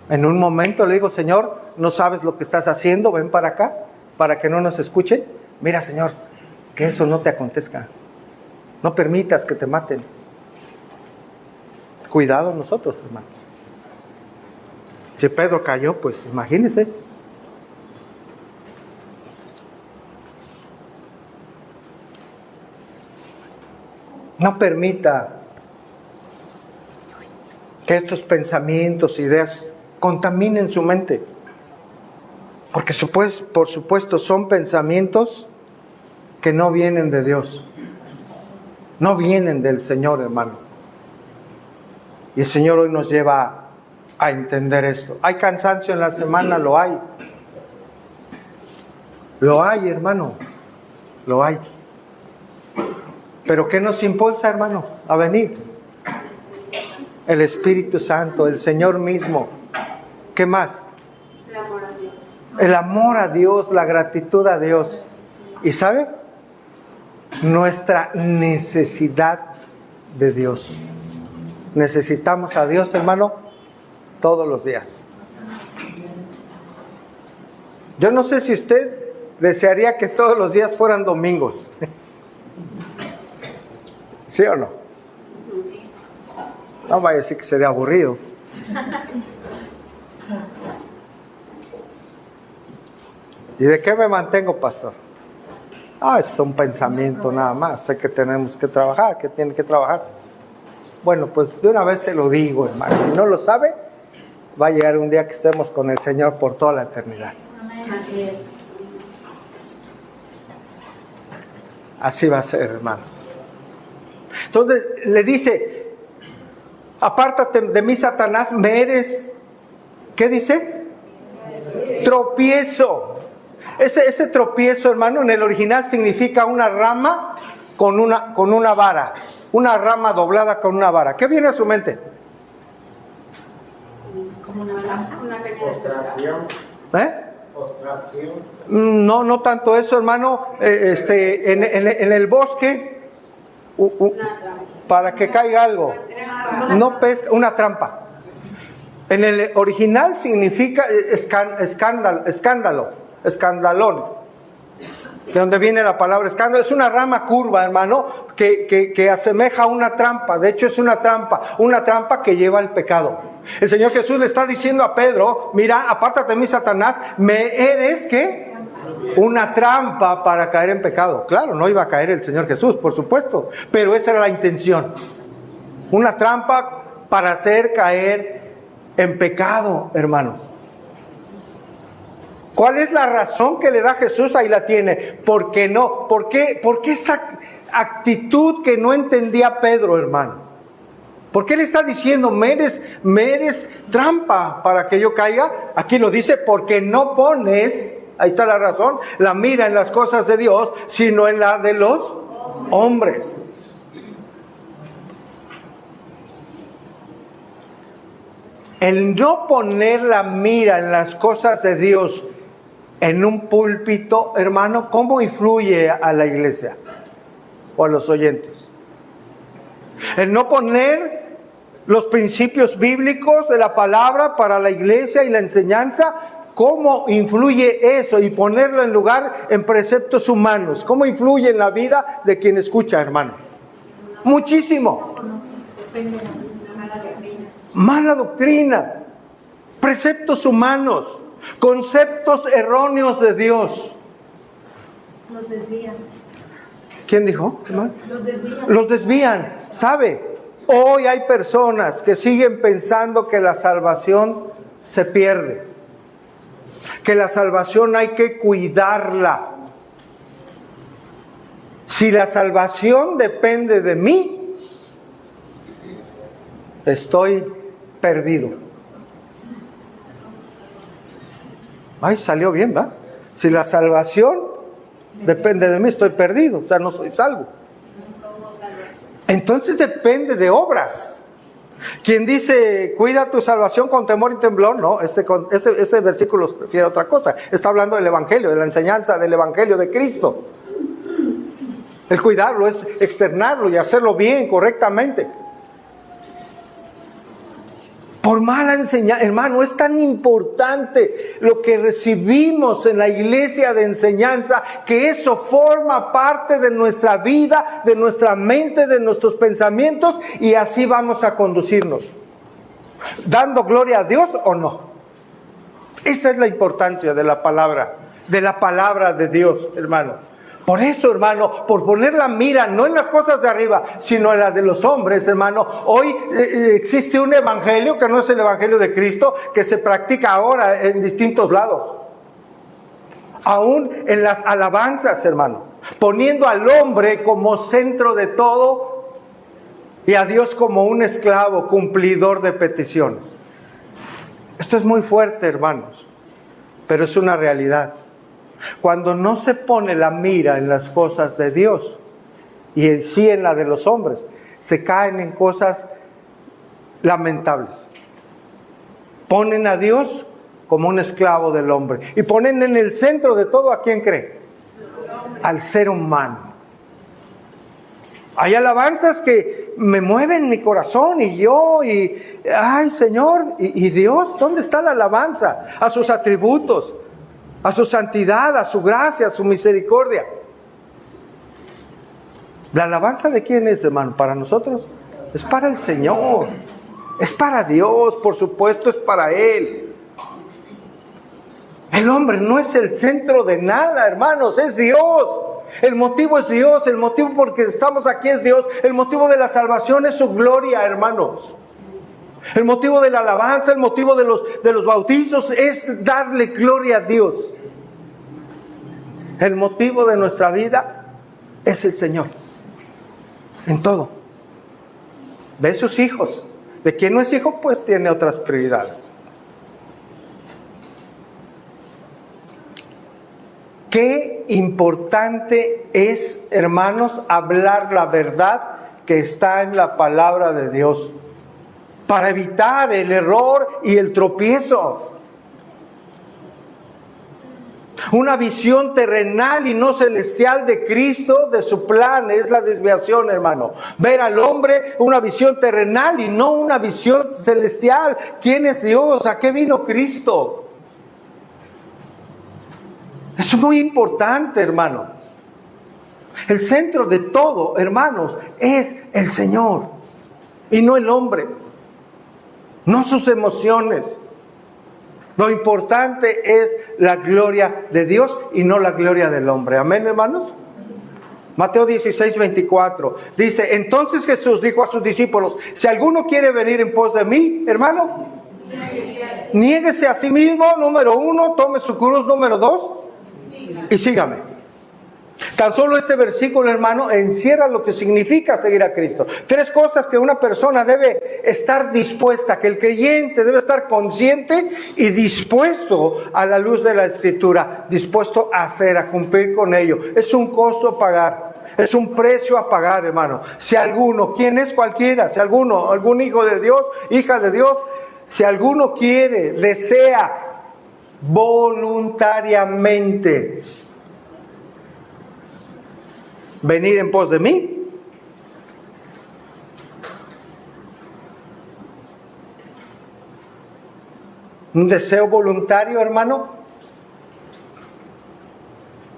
En un momento le digo, Señor, no sabes lo que estás haciendo, ven para acá, para que no nos escuchen. Mira, Señor, que eso no te acontezca. No permitas que te maten. Cuidado nosotros, hermano. Si Pedro cayó, pues imagínense. No permita que estos pensamientos, ideas, contaminen su mente. Porque por supuesto son pensamientos que no vienen de Dios. No vienen del Señor, hermano. Y el Señor hoy nos lleva a entender esto. ¿Hay cansancio en la semana? Lo hay. Lo hay, hermano. Lo hay. ¿Pero qué nos impulsa, hermanos, a venir? El Espíritu Santo, el Señor mismo. ¿Qué más?
El amor a Dios.
El amor a Dios, la gratitud a Dios. ¿Y sabe? Nuestra necesidad de Dios. Necesitamos a Dios, hermano, todos los días. Yo no sé si usted desearía que todos los días fueran domingos. ¿Sí o no? No vaya a decir que sería aburrido. ¿Y de qué me mantengo, pastor? Es un pensamiento nada más. Sé que tenemos que trabajar, que tiene que trabajar. Bueno, pues de una vez se lo digo, hermano. Si no lo sabe, va a llegar un día que estemos con el Señor por toda la eternidad.
Así es.
Así va a ser, hermanos. Entonces le dice, apártate de mí, Satanás, me eres, ¿qué dice? Tropiezo. Ese tropiezo, hermano, en el original significa una rama con una vara. Una rama doblada con una vara. ¿Qué viene a su mente?
Como una caña de
Ostración. Ostración.
No tanto eso, hermano. En el bosque, para que caiga algo. No pesca, una trampa. En el original significa escándalo, escandalón. de donde viene la palabra escándalo. Es una rama curva, hermano, que asemeja a una trampa. De hecho, es una trampa que lleva al pecado. El Señor Jesús le está diciendo a Pedro, mira, apártate de mí, Satanás, me eres, ¿qué? Una trampa para caer en pecado. Claro, no iba a caer el Señor Jesús, por supuesto, pero esa era la intención. Una trampa para hacer caer en pecado, hermanos. ¿Cuál es la razón que le da Jesús? Ahí la tiene. ¿Por qué no? ¿Por qué esa actitud que no entendía Pedro, hermano? ¿Por qué le está diciendo, me eres trampa para que yo caiga? Aquí lo dice, porque no pones, ahí está la razón, la mira en las cosas de Dios, sino en la de los hombres. El no poner la mira en las cosas de Dios en un púlpito, hermano, ¿cómo influye a la iglesia o a los oyentes? El no poner los principios bíblicos de la palabra para la iglesia y la enseñanza, ¿cómo influye eso? Y ponerlo en lugar en preceptos humanos, ¿cómo influye en la vida de quien escucha, hermano? Muchísimo. Mala doctrina, preceptos humanos, conceptos erróneos de Dios.
Los desvían.
¿Quién dijo?
Los desvían.
Los desvían. ¿Sabe? Hoy hay personas que siguen pensando que la salvación se pierde, que la salvación hay que cuidarla. Si la salvación depende de mí, estoy perdido. Ay, salió bien, ¿va? Si la salvación depende de mí, estoy perdido, o sea, no soy salvo. Entonces depende de obras. Quien dice, cuida tu salvación con temor y temblor, no, ese versículo refiere a otra cosa. Está hablando del Evangelio, de la enseñanza del Evangelio de Cristo. El cuidarlo es externarlo y hacerlo bien, correctamente. Por mala enseñanza, hermano, es tan importante lo que recibimos en la iglesia de enseñanza, que eso forma parte de nuestra vida, de nuestra mente, de nuestros pensamientos, y así vamos a conducirnos. ¿Dando gloria a Dios o no? Esa es la importancia de la palabra de Dios, hermano. Por eso, hermano, por poner la mira no en las cosas de arriba, sino en las de los hombres, hermano. Hoy existe un evangelio que no es el evangelio de Cristo, que se practica ahora en distintos lados. Aún en las alabanzas, hermano, poniendo al hombre como centro de todo y a Dios como un esclavo cumplidor de peticiones. Esto es muy fuerte, hermanos, pero es una realidad. Cuando no se pone la mira en las cosas de Dios y en sí en la de los hombres, se caen en cosas lamentables. Ponen a Dios como un esclavo del hombre y ponen en el centro de todo, ¿a quién cree? Al ser humano. Hay alabanzas que me mueven mi corazón ay, Señor, y Dios, ¿dónde está la alabanza? A sus atributos, a su santidad, a su gracia, a su misericordia. ¿La alabanza de quién es, hermano? ¿Para nosotros? Es para el Señor. Es para Dios, por supuesto, es para Él. El hombre no es el centro de nada, hermanos, es Dios. El motivo es Dios, el motivo por que estamos aquí es Dios. El motivo de la salvación es su gloria, hermanos. El motivo de la alabanza, el motivo de los bautizos es darle gloria a Dios. El motivo de nuestra vida es el Señor. En todo. Ve sus hijos. De quien no es hijo, pues tiene otras prioridades. Qué importante es, hermanos, hablar la verdad que está en la palabra de Dios, para evitar el error y el tropiezo. Una visión terrenal y no celestial de Cristo, de su plan, es la desviación, hermano. Ver al hombre una visión terrenal y no una visión celestial. ¿Quién es Dios? ¿A qué vino Cristo? Es Eso es muy importante, hermano. El centro de todo, hermanos, es el Señor y no el hombre, no sus emociones. Lo importante es la gloria de Dios y no la gloria del hombre. Amén, hermanos. Mateo 16, 24 dice: entonces Jesús dijo a sus discípulos: si alguno quiere venir en pos de mí, hermano, niéguese a sí mismo, número 1, tome su cruz, número 2, y sígame. Tan solo este versículo, hermano, encierra lo que significa seguir a Cristo. 3 cosas que una persona debe estar dispuesta, que el creyente debe estar consciente y dispuesto a la luz de la Escritura, dispuesto a hacer, a cumplir con ello. Es un costo a pagar, es un precio a pagar, hermano. Si alguno, ¿quién es cualquiera? Si alguno, algún hijo de Dios, hija de Dios, si alguno quiere, desea voluntariamente venir en pos de mí, un deseo voluntario, hermano.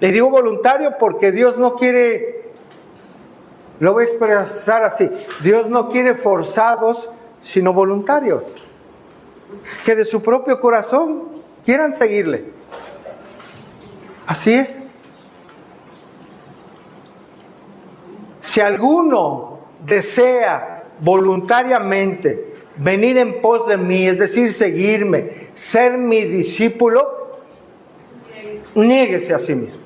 Le digo voluntario porque Dios no quiere, lo voy a expresar así, Dios no quiere forzados, sino voluntarios, que de su propio corazón quieran seguirle. Así es. Si alguno desea voluntariamente venir en pos de mí, es decir, seguirme, ser mi discípulo, niéguese a sí mismo.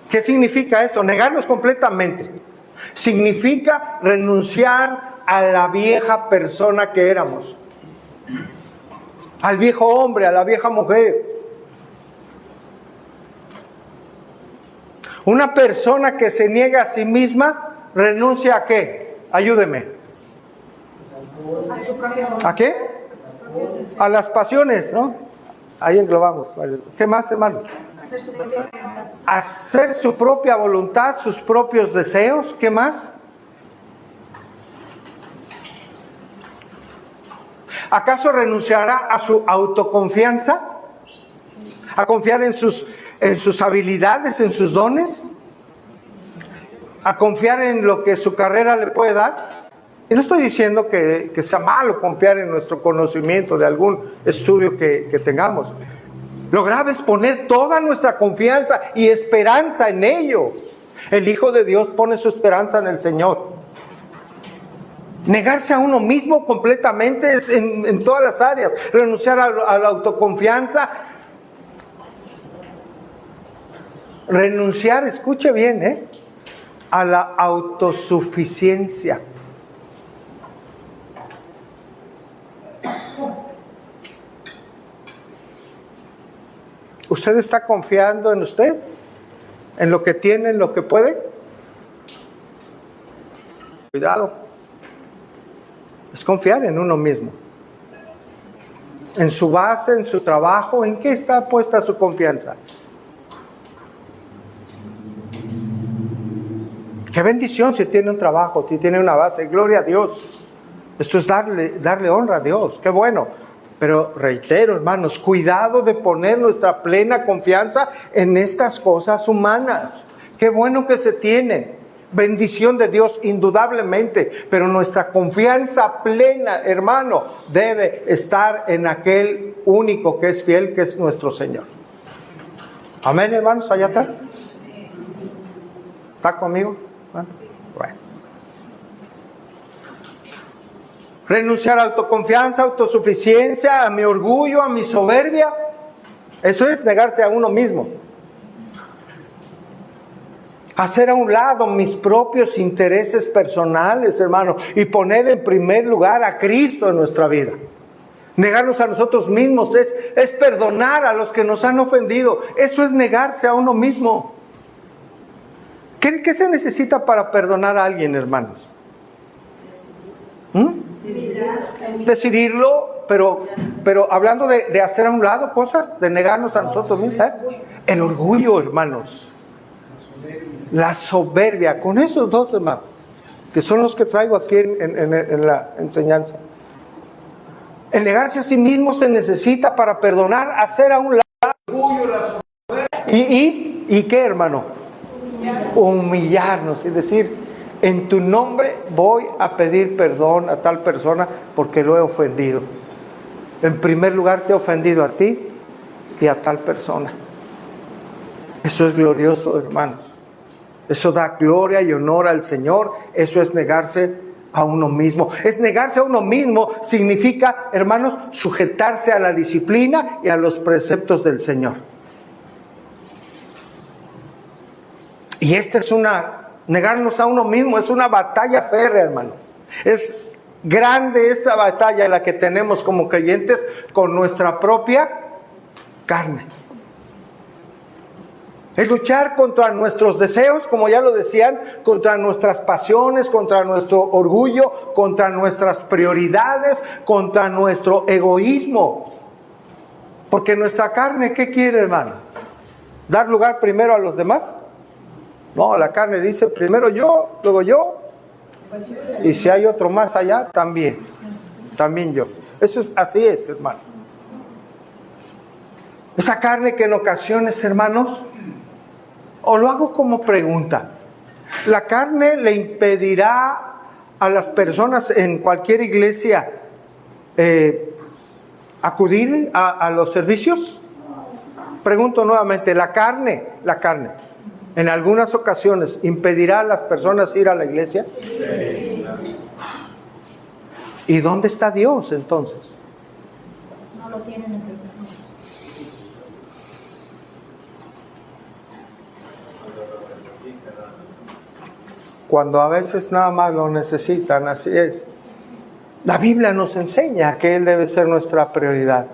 ¿Qué significa esto? Negarnos completamente. Significa renunciar a la vieja persona que éramos, al viejo hombre, a la vieja mujer. Una persona que se niega a sí misma, renuncia ¿a qué? Ayúdeme. ¿A qué? A las pasiones, ¿no? Ahí englobamos. ¿Qué más, hermanos? Hacer su propia voluntad, sus propios deseos. ¿Qué más? ¿Acaso renunciará a su autoconfianza? ¿A confiar en sus habilidades, en sus dones? ¿A confiar en lo que su carrera le puede dar? Y no estoy diciendo que sea malo confiar en nuestro conocimiento de algún estudio que tengamos. Lo grave es poner toda nuestra confianza y esperanza en ello. El Hijo de Dios pone su esperanza en el Señor. Negarse a uno mismo completamente en todas las áreas. Renunciar a la autoconfianza. Renunciar, escuche bien, a la autosuficiencia. ¿Usted está confiando en usted? ¿En lo que tiene, en lo que puede? Cuidado. Es confiar en uno mismo. En su base, en su trabajo, ¿en qué está puesta su confianza? Qué bendición si tiene un trabajo, si tiene una base. Gloria a Dios. Esto es darle honra a Dios. Qué bueno. Pero reitero, hermanos, cuidado de poner nuestra plena confianza en estas cosas humanas. Qué bueno que se tienen. Bendición de Dios, indudablemente. Pero nuestra confianza plena, hermano, debe estar en aquel único que es fiel, que es nuestro Señor. Amén, hermanos, allá atrás. ¿Está conmigo? Bueno. Renunciar a autoconfianza, autosuficiencia, a mi orgullo, a mi soberbia. Eso es negarse a uno mismo. Hacer a un lado mis propios intereses personales, hermano, y poner en primer lugar a Cristo en nuestra vida. Negarnos a nosotros mismos es perdonar a los que nos han ofendido. Eso es negarse a uno mismo. ¿Qué se necesita para perdonar a alguien, hermanos? Decidirlo, pero hablando de hacer a un lado cosas, de negarnos a nosotros mismos. El orgullo, hermanos. La soberbia. Con esos dos, hermanos, que son los que traigo aquí en la enseñanza. El negarse a sí mismo se necesita para perdonar, hacer a un lado el orgullo, la soberbia ¿Y qué, hermano? Humillarnos y decir, en tu nombre voy a pedir perdón a tal persona porque lo he ofendido. En primer lugar te he ofendido a ti y a tal persona. Eso es glorioso, hermanos. Eso da gloria y honor al Señor. Eso es negarse a uno mismo. Es negarse a uno mismo significa, hermanos, sujetarse a la disciplina y a los preceptos del Señor. Y negarnos a uno mismo es una batalla férrea, hermano. Es grande esta batalla en la que tenemos como creyentes con nuestra propia carne. Es luchar contra nuestros deseos, como ya lo decían, contra nuestras pasiones, contra nuestro orgullo, contra nuestras prioridades, contra nuestro egoísmo. Porque nuestra carne, ¿qué quiere, hermano? ¿Dar lugar primero a los demás? No, la carne dice primero yo, luego yo, y si hay otro más allá, también yo. Así es, hermano. Esa carne que en ocasiones, hermanos, o lo hago como pregunta, ¿la carne le impedirá a las personas en cualquier iglesia acudir a los servicios? Pregunto nuevamente, ¿la carne, en algunas ocasiones impedirá a las personas ir a la iglesia? Sí. ¿Y dónde está Dios entonces?
No lo tienen entre nosotros.
Cuando a veces nada más lo necesitan, así es. La Biblia nos enseña que Él debe ser nuestra prioridad.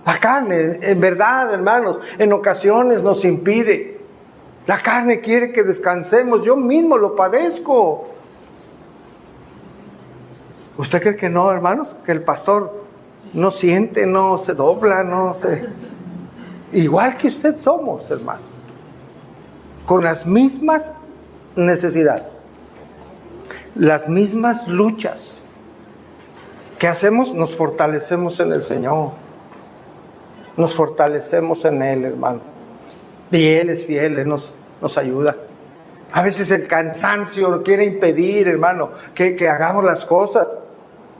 La carne, en verdad, hermanos, en ocasiones nos impide. La carne quiere que descansemos. Yo mismo lo padezco. ¿Usted cree que no, hermanos? Que el pastor no siente, no se dobla, no se... Igual que usted somos, hermanos. Con las mismas necesidades. Las mismas luchas. ¿Qué hacemos? Nos fortalecemos en el Señor. Nos fortalecemos en Él, hermano. Y Él es fiel, Él nos ayuda. A veces el cansancio quiere impedir, hermano, que hagamos las cosas.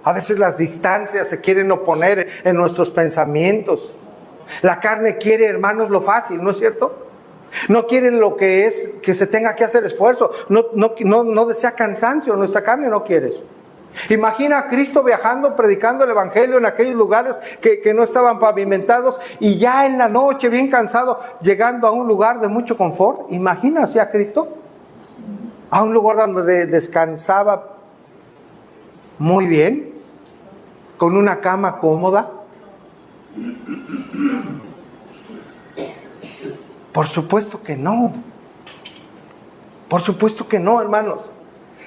A veces las distancias se quieren oponer en nuestros pensamientos. La carne quiere, hermanos, lo fácil, ¿no es cierto? No quieren lo que es que se tenga que hacer esfuerzo. No desea cansancio. Nuestra carne no quiere eso. Imagina a Cristo viajando, predicando el evangelio en aquellos lugares que no estaban pavimentados, y ya en la noche, bien cansado, llegando a un lugar de mucho confort. Imagina a Cristo a un lugar donde descansaba muy bien, con una cama cómoda. Por supuesto que no. Por supuesto que no, hermanos.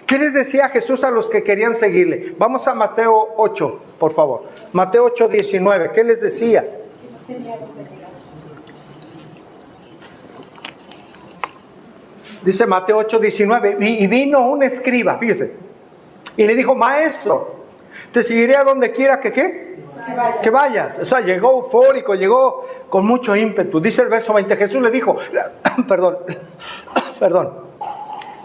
¿Qué les decía Jesús a los que querían seguirle? Vamos a Mateo 8, por favor. Mateo 8, 19. ¿Qué les decía? Dice Mateo 8, 19. Y vino un escriba, fíjese. Y le dijo, maestro, te seguiré a donde quiera que ¿qué? Que vayas. O sea, llegó eufórico, llegó con mucho ímpetu. Dice el verso 20. Jesús le dijo, perdón.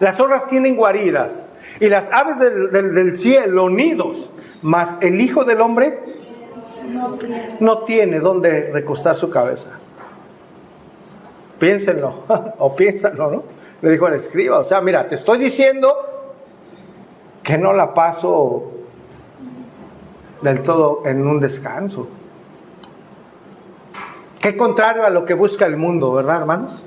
Las zorras tienen guaridas y las aves del cielo nidos, mas el Hijo del Hombre no tiene donde recostar su cabeza. Piénsenlo, o piénsenlo, ¿no? Le dijo al escriba, o sea, mira, te estoy diciendo que no la paso del todo en un descanso. Qué contrario a lo que busca el mundo, ¿verdad, hermanos?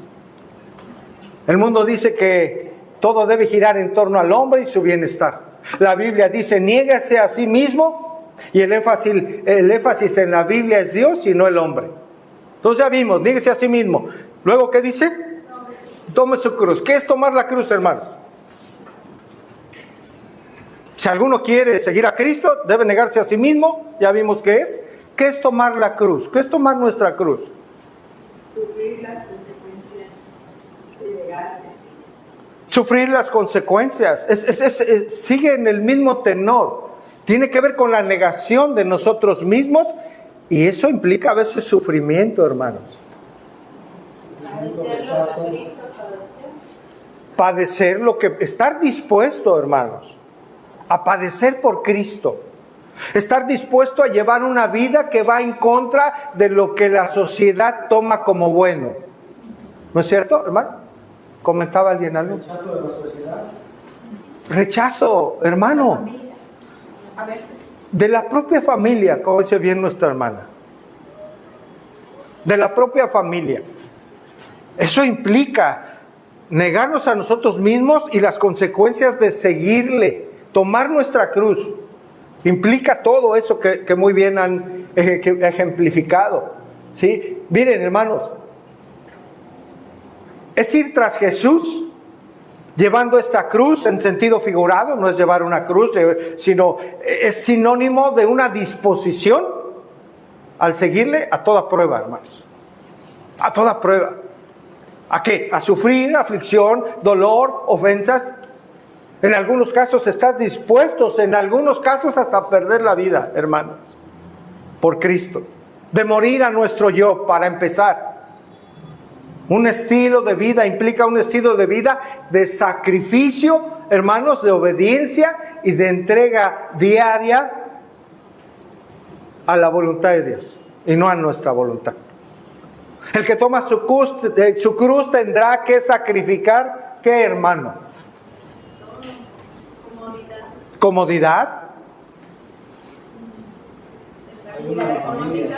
El mundo dice que todo debe girar en torno al hombre y su bienestar. La Biblia dice, niégase a sí mismo, y el énfasis en la Biblia es Dios y no el hombre. Entonces ya vimos, niégase a sí mismo. Luego, ¿qué dice? Tome su cruz. ¿Qué es tomar la cruz, hermanos? Si alguno quiere seguir a Cristo, debe negarse a sí mismo. Ya vimos qué es. ¿Qué es tomar la cruz? ¿Qué es tomar nuestra cruz?
Sufrir las consecuencias de negarse.
Sufrir las consecuencias. Sigue en el mismo tenor. Tiene que ver con la negación de nosotros mismos, y eso implica a veces sufrimiento, hermanos. Padecer lo que... Estar dispuesto, hermanos, a padecer por Cristo. Estar dispuesto a llevar una vida que va en contra de lo que la sociedad toma como bueno. ¿No es cierto, hermano? ¿Comentaba alguien algo?
Rechazo de la sociedad.
Rechazo, hermano.
A veces.
De la propia familia, como dice bien nuestra hermana. De la propia familia. Eso implica negarnos a nosotros mismos y las consecuencias de seguirle, tomar nuestra cruz. Implica todo eso que muy bien han ejemplificado. ¿Sí? Miren, hermanos, es ir tras Jesús llevando esta cruz en sentido figurado, no es llevar una cruz, sino es sinónimo de una disposición al seguirle a toda prueba, hermanos. A toda prueba. ¿A qué? A sufrir aflicción, dolor, ofensas. En algunos casos estás dispuestos, en algunos casos hasta perder la vida, hermanos, por Cristo. De morir a nuestro yo, para empezar. Un estilo de vida implica un estilo de vida de sacrificio, hermanos, de obediencia y de entrega diaria a la voluntad de Dios y no a nuestra voluntad. El que toma su cruz tendrá que sacrificar, ¿qué, hermano? Comodidad.
Estabilidad económica.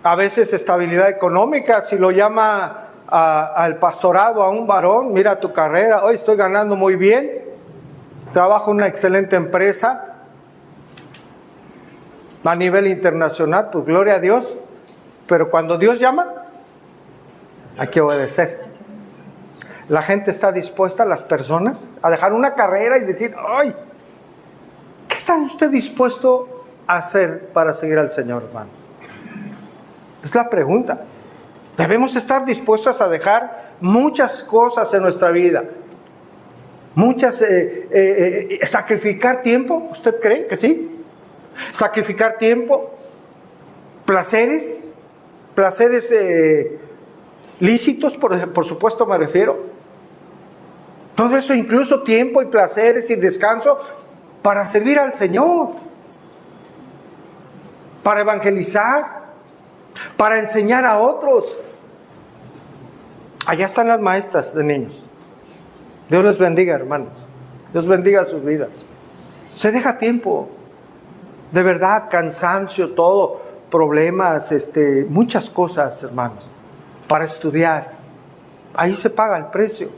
A veces estabilidad económica, si lo llama al pastorado a un varón, mira tu carrera, hoy estoy ganando muy bien, trabajo en una excelente empresa a nivel internacional, pues gloria a Dios, pero cuando Dios llama, hay que obedecer. La gente está dispuesta, las personas, a dejar una carrera y decir, ¡ay! ¿Qué está usted dispuesto a hacer para seguir al Señor, hermano? Es la pregunta. Debemos estar dispuestos a dejar muchas cosas en nuestra vida. Sacrificar tiempo, ¿usted cree que sí? Sacrificar tiempo, placeres lícitos, por supuesto me refiero. Todo eso, incluso tiempo y placeres y descanso para servir al Señor, para evangelizar, para enseñar a otros. Allá están las maestras de niños. Dios les bendiga, hermanos. Dios bendiga sus vidas. Se deja tiempo, de verdad, cansancio, todo, problemas, muchas cosas, hermanos, para estudiar. Ahí se paga el precio.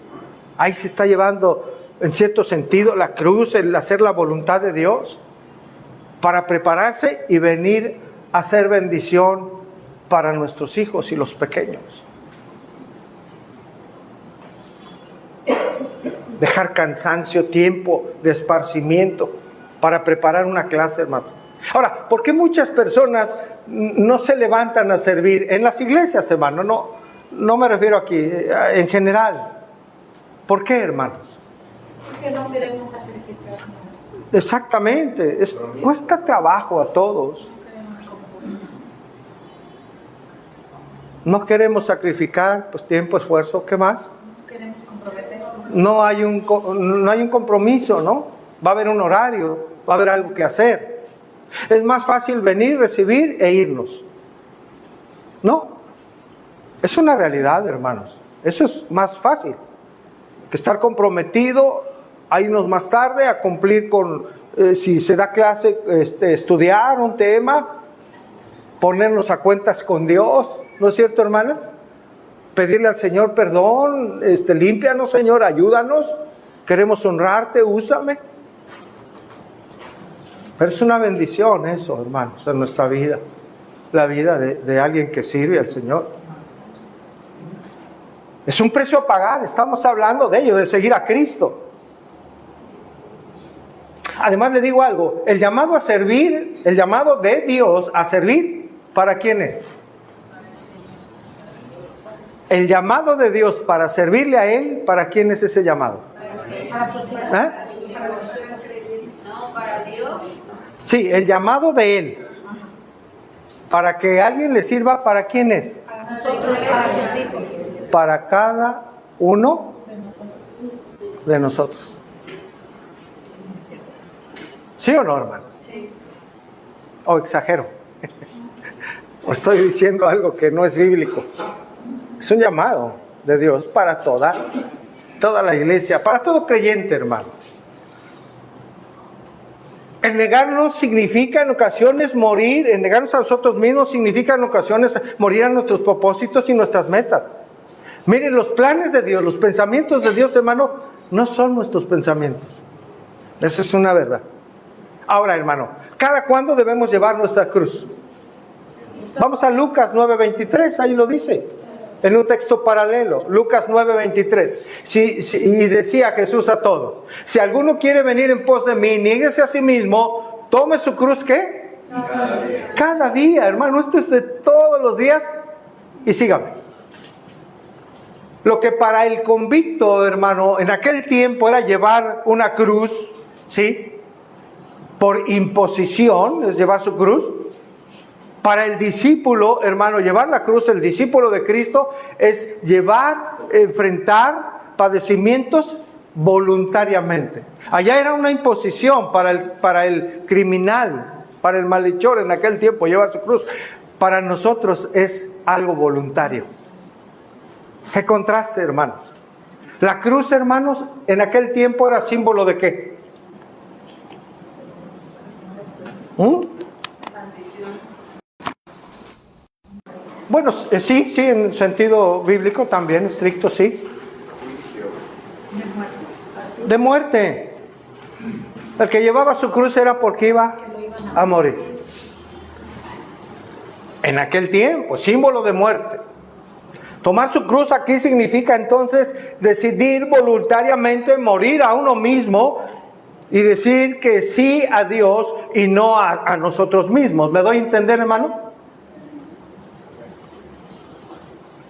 Ahí se está llevando, en cierto sentido, la cruz, el hacer la voluntad de Dios, para prepararse y venir a hacer bendición para nuestros hijos y los pequeños. Dejar cansancio, tiempo de esparcimiento para preparar una clase, hermano. Ahora, ¿por qué muchas personas no se levantan a servir en las iglesias, hermano? No me refiero aquí, en general. ¿Por qué, hermanos?
Porque no queremos sacrificar.
Exactamente, cuesta trabajo a todos. No queremos sacrificar, pues tiempo, esfuerzo, ¿qué más?
No queremos comprometernos.
No hay un compromiso, ¿no? Va a haber un horario, va a haber algo que hacer. Es más fácil venir, recibir e irnos. ¿No? Es una realidad, hermanos. Eso es más fácil que estar comprometido a irnos más tarde a cumplir con, si se da clase, estudiar un tema, ponernos a cuentas con Dios, ¿no es cierto, hermanas? Pedirle al Señor perdón, límpianos, Señor, ayúdanos, queremos honrarte, úsame. Pero es una bendición eso, hermanos, en nuestra vida, la vida de alguien que sirve al Señor. Es un precio a pagar, estamos hablando de ello, de seguir a Cristo. Además le digo algo, el llamado a servir, el llamado de Dios a servir, ¿para quién es? El llamado de Dios para servirle a Él, ¿para quién es ese llamado?
Para la sociedad.
No, para Dios.
Sí, el llamado de Él. Para que alguien le sirva, ¿para quién es?
Para nosotros, para sus hijos.
para cada uno de nosotros. ¿Sí o no, hermano?
Sí.
¿O exagero? ¿O estoy diciendo algo que no es bíblico? Es un llamado de Dios para toda la iglesia, para todo creyente, hermano. El negarnos significa en ocasiones morir, el negarnos a nosotros mismos significa en ocasiones morir a nuestros propósitos y nuestras metas. Miren, los planes de Dios, los pensamientos de Dios, hermano, no son nuestros pensamientos. Esa es una verdad. Ahora, hermano, ¿cada cuándo debemos llevar nuestra cruz? Vamos a Lucas 9:23, ahí lo dice, en un texto paralelo, Lucas 9:23. Y decía Jesús a todos: si alguno quiere venir en pos de mí, niéguese a sí mismo, tome su cruz, ¿qué? Cada día, hermano, esto es de todos los días, y sígame. Lo que para el convicto, hermano, en aquel tiempo era llevar una cruz, ¿sí? Por imposición, es llevar su cruz. Para el discípulo, hermano, llevar la cruz, el discípulo de Cristo, es enfrentar padecimientos voluntariamente. Allá era una imposición para el criminal, para el malhechor en aquel tiempo, llevar su cruz. Para nosotros es algo voluntario. ¿Qué contraste, hermanos? La cruz, hermanos, en aquel tiempo era símbolo ¿de qué? Bueno, sí, en sentido bíblico también, estricto, sí. De muerte. El que llevaba su cruz era porque iba a morir. En aquel tiempo, símbolo de muerte. Tomar su cruz aquí significa entonces decidir voluntariamente morir a uno mismo y decir que sí a Dios y no a nosotros mismos. ¿Me doy a entender, hermano?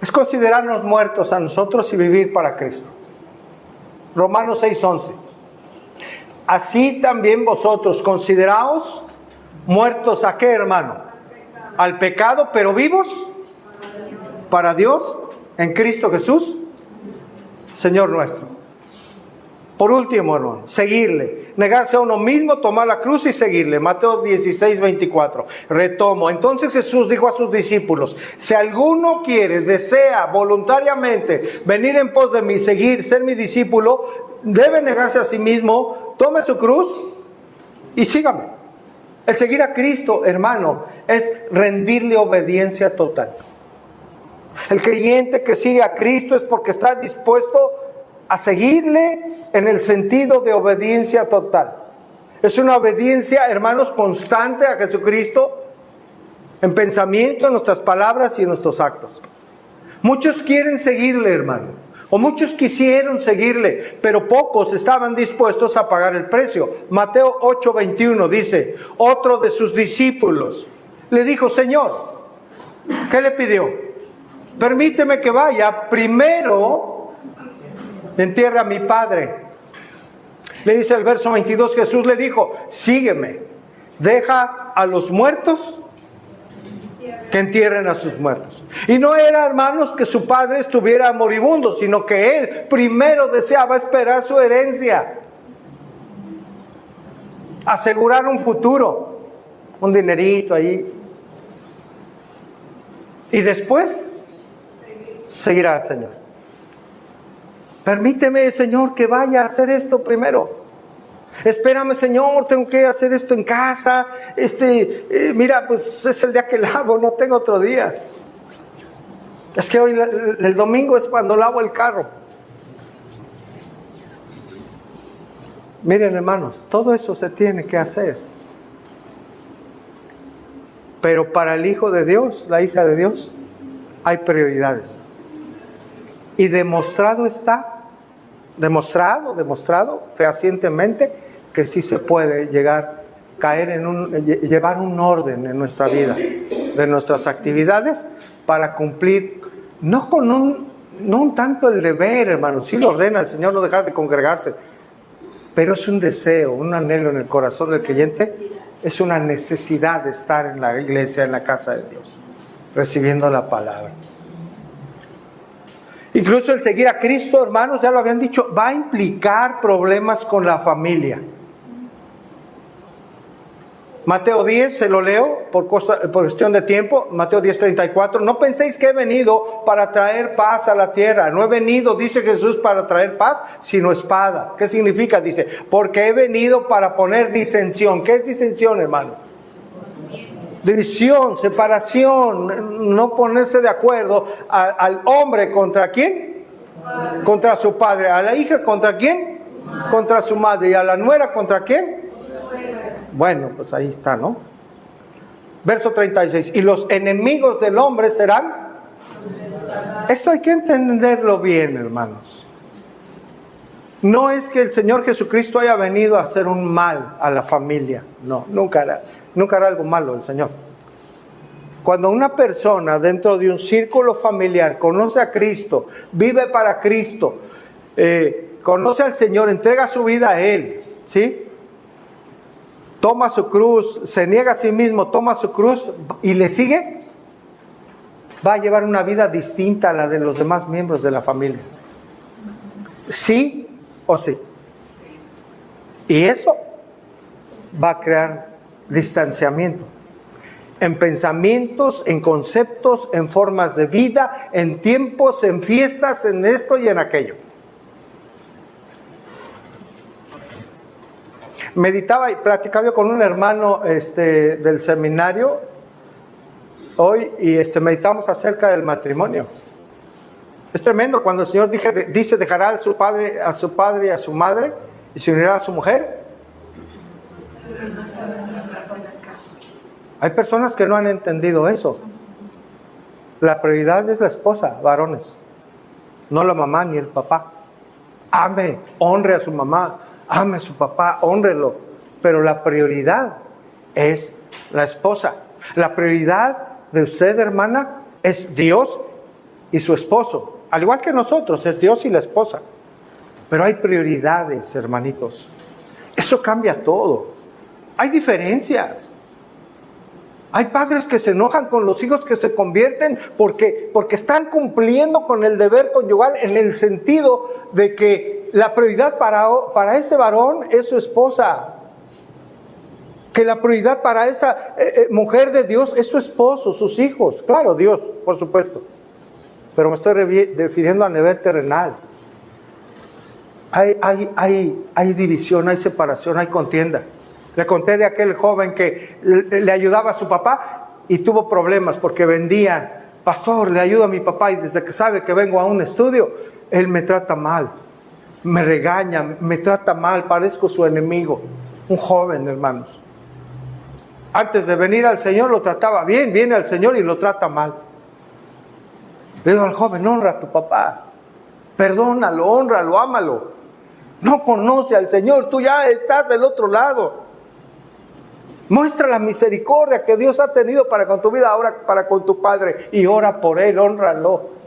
Es considerarnos muertos a nosotros y vivir para Cristo. Romanos 6:11. Así también vosotros consideraos muertos ¿a qué, hermano? Al pecado, pero vivos para Dios en Cristo Jesús, Señor nuestro. Por último, hermano, seguirle, negarse a uno mismo, tomar la cruz y seguirle. Mateo 16:24. Retomo. Entonces Jesús dijo a sus discípulos: si alguno desea voluntariamente venir en pos de mí, seguir, ser mi discípulo, debe negarse a sí mismo, tome su cruz y sígame. El seguir a Cristo, hermano, es rendirle obediencia total. El creyente que sigue a Cristo es porque está dispuesto a seguirle en el sentido de obediencia total. Es una obediencia, hermanos, constante a Jesucristo en pensamiento, en nuestras palabras y en nuestros actos. Muchos quieren seguirle, hermano, o muchos quisieron seguirle, pero pocos estaban dispuestos a pagar el precio. Mateo 8:21 dice: otro de sus discípulos le dijo: Señor, ¿qué le pidió? Permíteme que vaya primero entierre a mi padre. Le dice el verso 22, Jesús le dijo: sígueme, deja a los muertos que entierren a sus muertos. Y no era, hermanos, que su padre estuviera moribundo, sino que él primero deseaba esperar su herencia, asegurar un futuro, un dinerito ahí, y después seguirá al Señor. Permíteme, Señor, que vaya a hacer esto primero. Espérame, Señor, tengo que hacer esto en casa. Mira, pues es el día que lavo, no tengo otro día. Es que hoy, el domingo es cuando lavo el carro. Miren, hermanos, todo eso se tiene que hacer. Pero para el Hijo de Dios, la hija de Dios, hay prioridades. Y demostrado fehacientemente que sí se puede llevar un orden en nuestra vida, de nuestras actividades, para cumplir, no un tanto el deber, hermano, sí lo ordena el Señor, no dejar de congregarse, pero es un deseo, un anhelo en el corazón del creyente, es una necesidad de estar en la iglesia, en la casa de Dios, recibiendo la palabra. Incluso el seguir a Cristo, hermanos, ya lo habían dicho, va a implicar problemas con la familia. Mateo 10, se lo leo por cuestión de tiempo. Mateo 10:34. No penséis que he venido para traer paz a la tierra. No he venido, dice Jesús, para traer paz, sino espada. ¿Qué significa? Dice, porque he venido para poner disensión. ¿Qué es disensión, hermano? División, separación, no ponerse de acuerdo al hombre contra quién, contra su padre, a la hija contra quién, contra su madre, y a la nuera contra quién. Bueno, pues ahí está, ¿no? Verso 36, y los enemigos del hombre serán. Esto hay que entenderlo bien, hermanos. No es que el Señor Jesucristo haya venido a hacer un mal a la familia, no, nunca hará algo malo el Señor. Cuando una persona dentro de un círculo familiar conoce a Cristo, vive para Cristo, conoce al Señor, entrega su vida a Él, ¿sí? Toma su cruz, se niega a sí mismo, toma su cruz y le sigue, va a llevar una vida distinta a la de los demás miembros de la familia. ¿Sí o sí? Y eso va a crear distanciamiento en pensamientos, en conceptos, en formas de vida, en tiempos, en fiestas, en esto y en aquello. Meditaba y platicaba con un hermano del seminario hoy y meditamos acerca del matrimonio. Es tremendo cuando el Señor dice dejará a su padre y a su madre y se unirá a su mujer. Hay personas que no han entendido eso. La prioridad es la esposa, varones, no la mamá ni el papá. Honre a su mamá, ame a su papá, hónrelo. Pero la prioridad es la esposa. La prioridad de usted, hermana, es Dios y su esposo. Al igual que nosotros, es Dios y la esposa. Pero hay prioridades, hermanitos. Eso cambia todo. Hay diferencias. Hay padres que se enojan con los hijos que se convierten porque están cumpliendo con el deber conyugal en el sentido de que la prioridad para ese varón es su esposa. Que la prioridad para esa mujer de Dios es su esposo, sus hijos. Claro, Dios, por supuesto. Pero me estoy refiriendo a nivel terrenal. Hay división, hay separación, hay contienda. Le conté de aquel joven que le ayudaba a su papá y tuvo problemas porque vendía. Pastor, le ayudo a mi papá y desde que sabe que vengo a un estudio, él me trata mal, me regaña, me trata mal, parezco su enemigo. Un joven, hermanos. Antes de venir al Señor lo trataba bien, viene al Señor y lo trata mal. Le digo al joven, honra a tu papá, perdónalo, hónralo, ámalo. No conoce al Señor, tú ya estás del otro lado. Muestra la misericordia que Dios ha tenido para con tu vida, ahora para con tu padre, y ora por él, hónralo.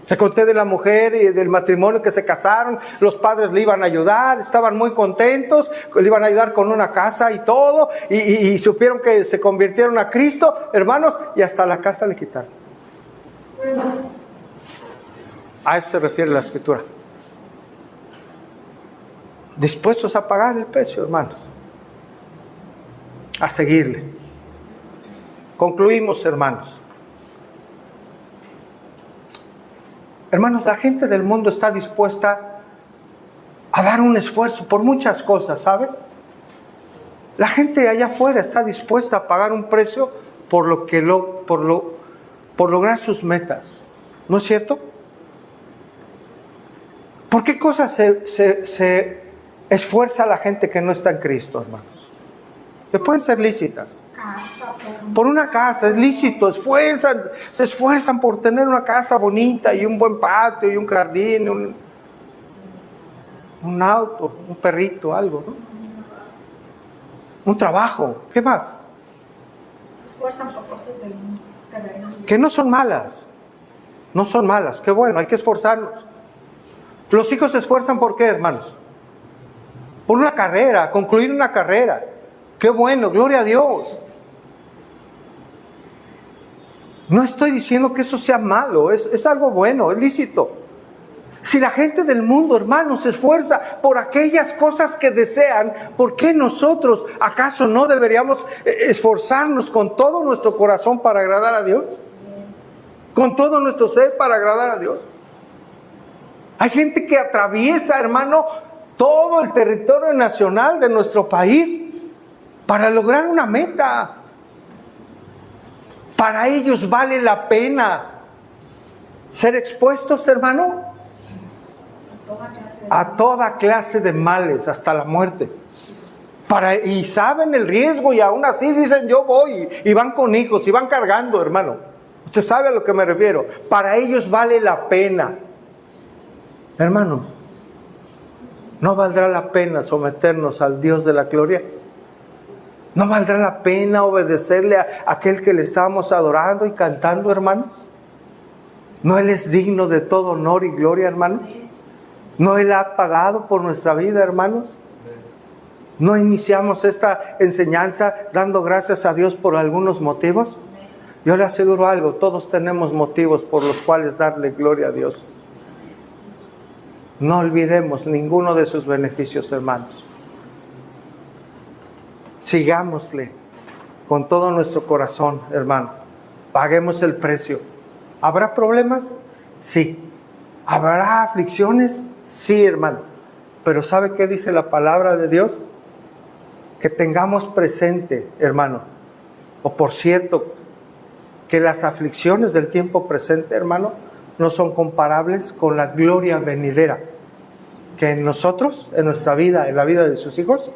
Le conté de la mujer y del matrimonio que se casaron, los padres le iban a ayudar, estaban muy contentos, le iban a ayudar con una casa y todo, y supieron que se convirtieron a Cristo, hermanos, y hasta la casa le quitaron. A eso se refiere la Escritura. Dispuestos a pagar el precio, hermanos, a seguirle. Concluimos, hermanos. Hermanos, la gente del mundo está dispuesta a dar un esfuerzo por muchas cosas, ¿sabe? La gente allá afuera está dispuesta a pagar un precio por lograr sus metas. ¿No es cierto? ¿Por qué cosas se esfuerza la gente que no está en Cristo, hermanos? Que pueden ser lícitas. Por una casa, es lícito, se esfuerzan por tener una casa bonita y un buen patio y un jardín, un auto, un perrito, algo, ¿no? Un trabajo, ¿qué más?
Se esfuerzan por cosas del mundo terrenal.
Que no son malas, qué bueno, hay que esforzarnos. Los hijos se esfuerzan ¿por qué, hermanos? Por una carrera, concluir una carrera. Qué bueno, gloria a Dios. No estoy diciendo que eso sea malo, es algo bueno, es lícito. Si la gente del mundo, hermanos, se esfuerza por aquellas cosas que desean, ¿por qué nosotros acaso no deberíamos esforzarnos con todo nuestro corazón para agradar a Dios? Con todo nuestro ser para agradar a Dios. Hay gente que atraviesa, hermano, todo el territorio nacional de nuestro país para lograr una meta. Para ellos vale la pena ser expuestos, hermano, a toda clase de males, hasta la muerte. Y saben el riesgo y aún así dicen yo voy, y van con hijos y van cargando, hermano. Usted sabe a lo que me refiero. Para ellos vale la pena. Hermanos, ¿no valdrá la pena someternos al Dios de la gloria? ¿No valdrá la pena obedecerle a aquel que le estamos adorando y cantando, hermanos? ¿No Él es digno de todo honor y gloria, hermanos? ¿No Él ha pagado por nuestra vida, hermanos? ¿No iniciamos esta enseñanza dando gracias a Dios por algunos motivos? Yo le aseguro algo, todos tenemos motivos por los cuales darle gloria a Dios. No olvidemos ninguno de sus beneficios, hermanos. Sigámosle con todo nuestro corazón, hermano. Paguemos el precio. ¿Habrá problemas? Sí. ¿Habrá aflicciones? Sí, hermano. Pero ¿sabe qué dice la palabra de Dios? Que tengamos presente, hermano. O por cierto, que las aflicciones del tiempo presente, hermano, no son comparables con la gloria venidera que en nosotros, en nuestra vida, en la vida de sus hijos,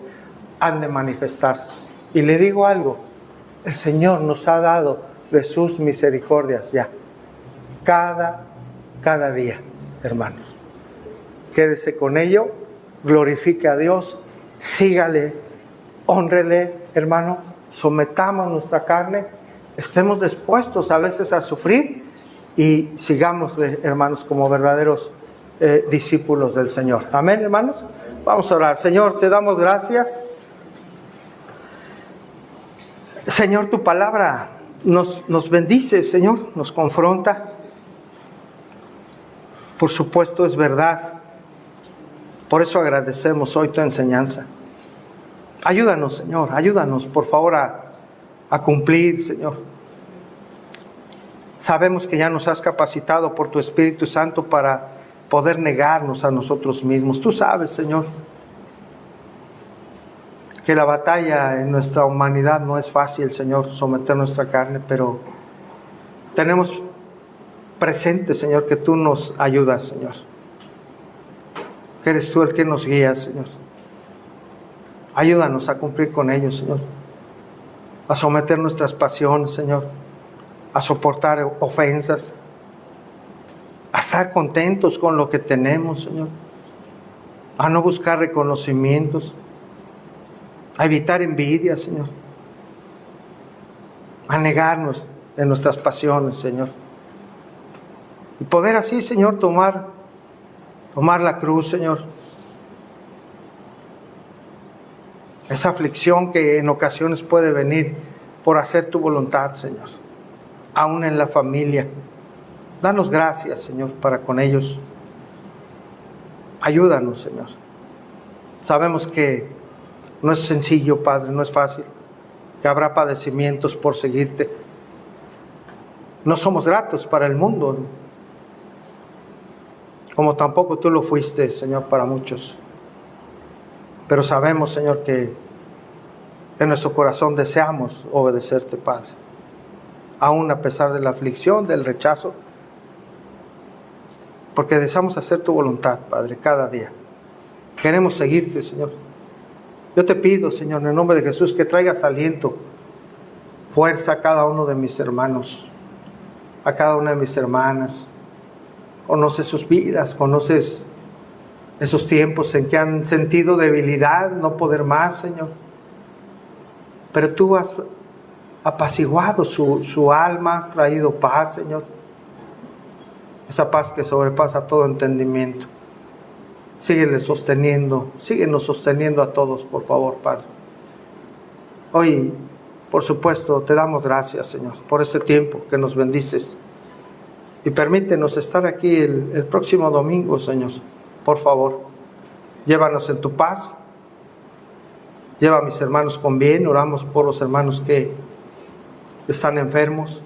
han de manifestarse. Y le digo algo, el Señor nos ha dado de sus misericordias ya, cada día, hermanos. Quédese con ello, glorifique a Dios, sígale, hónrele, hermano, sometamos nuestra carne, estemos dispuestos a veces a sufrir y sigamos, hermanos, como verdaderos discípulos del Señor. Amén, hermanos. Vamos a orar. Señor, te damos gracias. Señor, tu palabra nos bendice, Señor, nos confronta. Por supuesto es verdad. Por eso agradecemos hoy tu enseñanza. Ayúdanos, Señor, ayúdanos, por favor, a cumplir, Señor. Sabemos que ya nos has capacitado por tu Espíritu Santo para poder negarnos a nosotros mismos. Tú sabes, Señor, que la batalla en nuestra humanidad no es fácil, Señor, someter nuestra carne, pero tenemos presente, Señor, que tú nos ayudas, Señor. Que eres tú el que nos guía, Señor. Ayúdanos a cumplir con ellos, Señor. A someter nuestras pasiones, Señor. A soportar ofensas. A estar contentos con lo que tenemos, Señor. A no buscar reconocimientos. A evitar envidia, Señor. A negarnos en nuestras pasiones, Señor. Y poder así, Señor, tomar la cruz, Señor. Esa aflicción que en ocasiones puede venir por hacer tu voluntad, Señor. Aún en la familia. Danos gracias, Señor, para con ellos. Ayúdanos, Señor. Sabemos que no es sencillo, Padre, no es fácil. Que habrá padecimientos por seguirte. No somos gratos para el mundo, como tampoco tú lo fuiste, Señor, para muchos. Pero sabemos, Señor, que en nuestro corazón deseamos obedecerte, Padre. Aún a pesar de la aflicción, del rechazo. Porque deseamos hacer tu voluntad, Padre, cada día. Queremos seguirte, Señor. Yo te pido, Señor, en el nombre de Jesús, que traigas aliento, fuerza a cada uno de mis hermanos, a cada una de mis hermanas. Conoces sus vidas, conoces esos tiempos en que han sentido debilidad, no poder más, Señor. Pero tú has apaciguado su alma, has traído paz, Señor. Esa paz que sobrepasa todo entendimiento. Síguenos sosteniendo a todos, por favor, Padre. Hoy Por supuesto, te damos gracias, Señor, por este tiempo que nos bendices. Y permítenos estar aquí el próximo domingo, Señor. Por favor, llévanos en tu paz. Lleva a mis hermanos con bien. Oramos por los hermanos que están enfermos.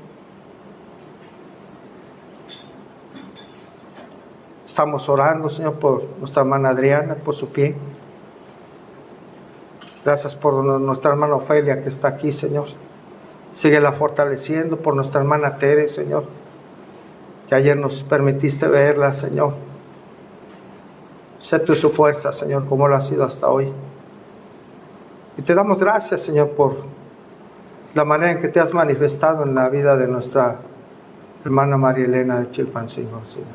Estamos orando, Señor, por nuestra hermana Adriana, por su pie. Gracias por nuestra hermana Ofelia que está aquí, Señor. Síguela fortaleciendo, por nuestra hermana Tere, Señor, que ayer nos permitiste verla, Señor. Sé tú su fuerza, Señor, como lo ha sido hasta hoy. Y te damos gracias, Señor, por la manera en que te has manifestado en la vida de nuestra hermana María Elena de Chilpancingo, Señor.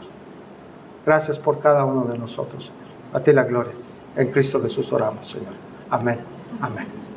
Gracias por cada uno de nosotros, Señor. A ti la gloria. En Cristo Jesús oramos, Señor. Amén. Amén.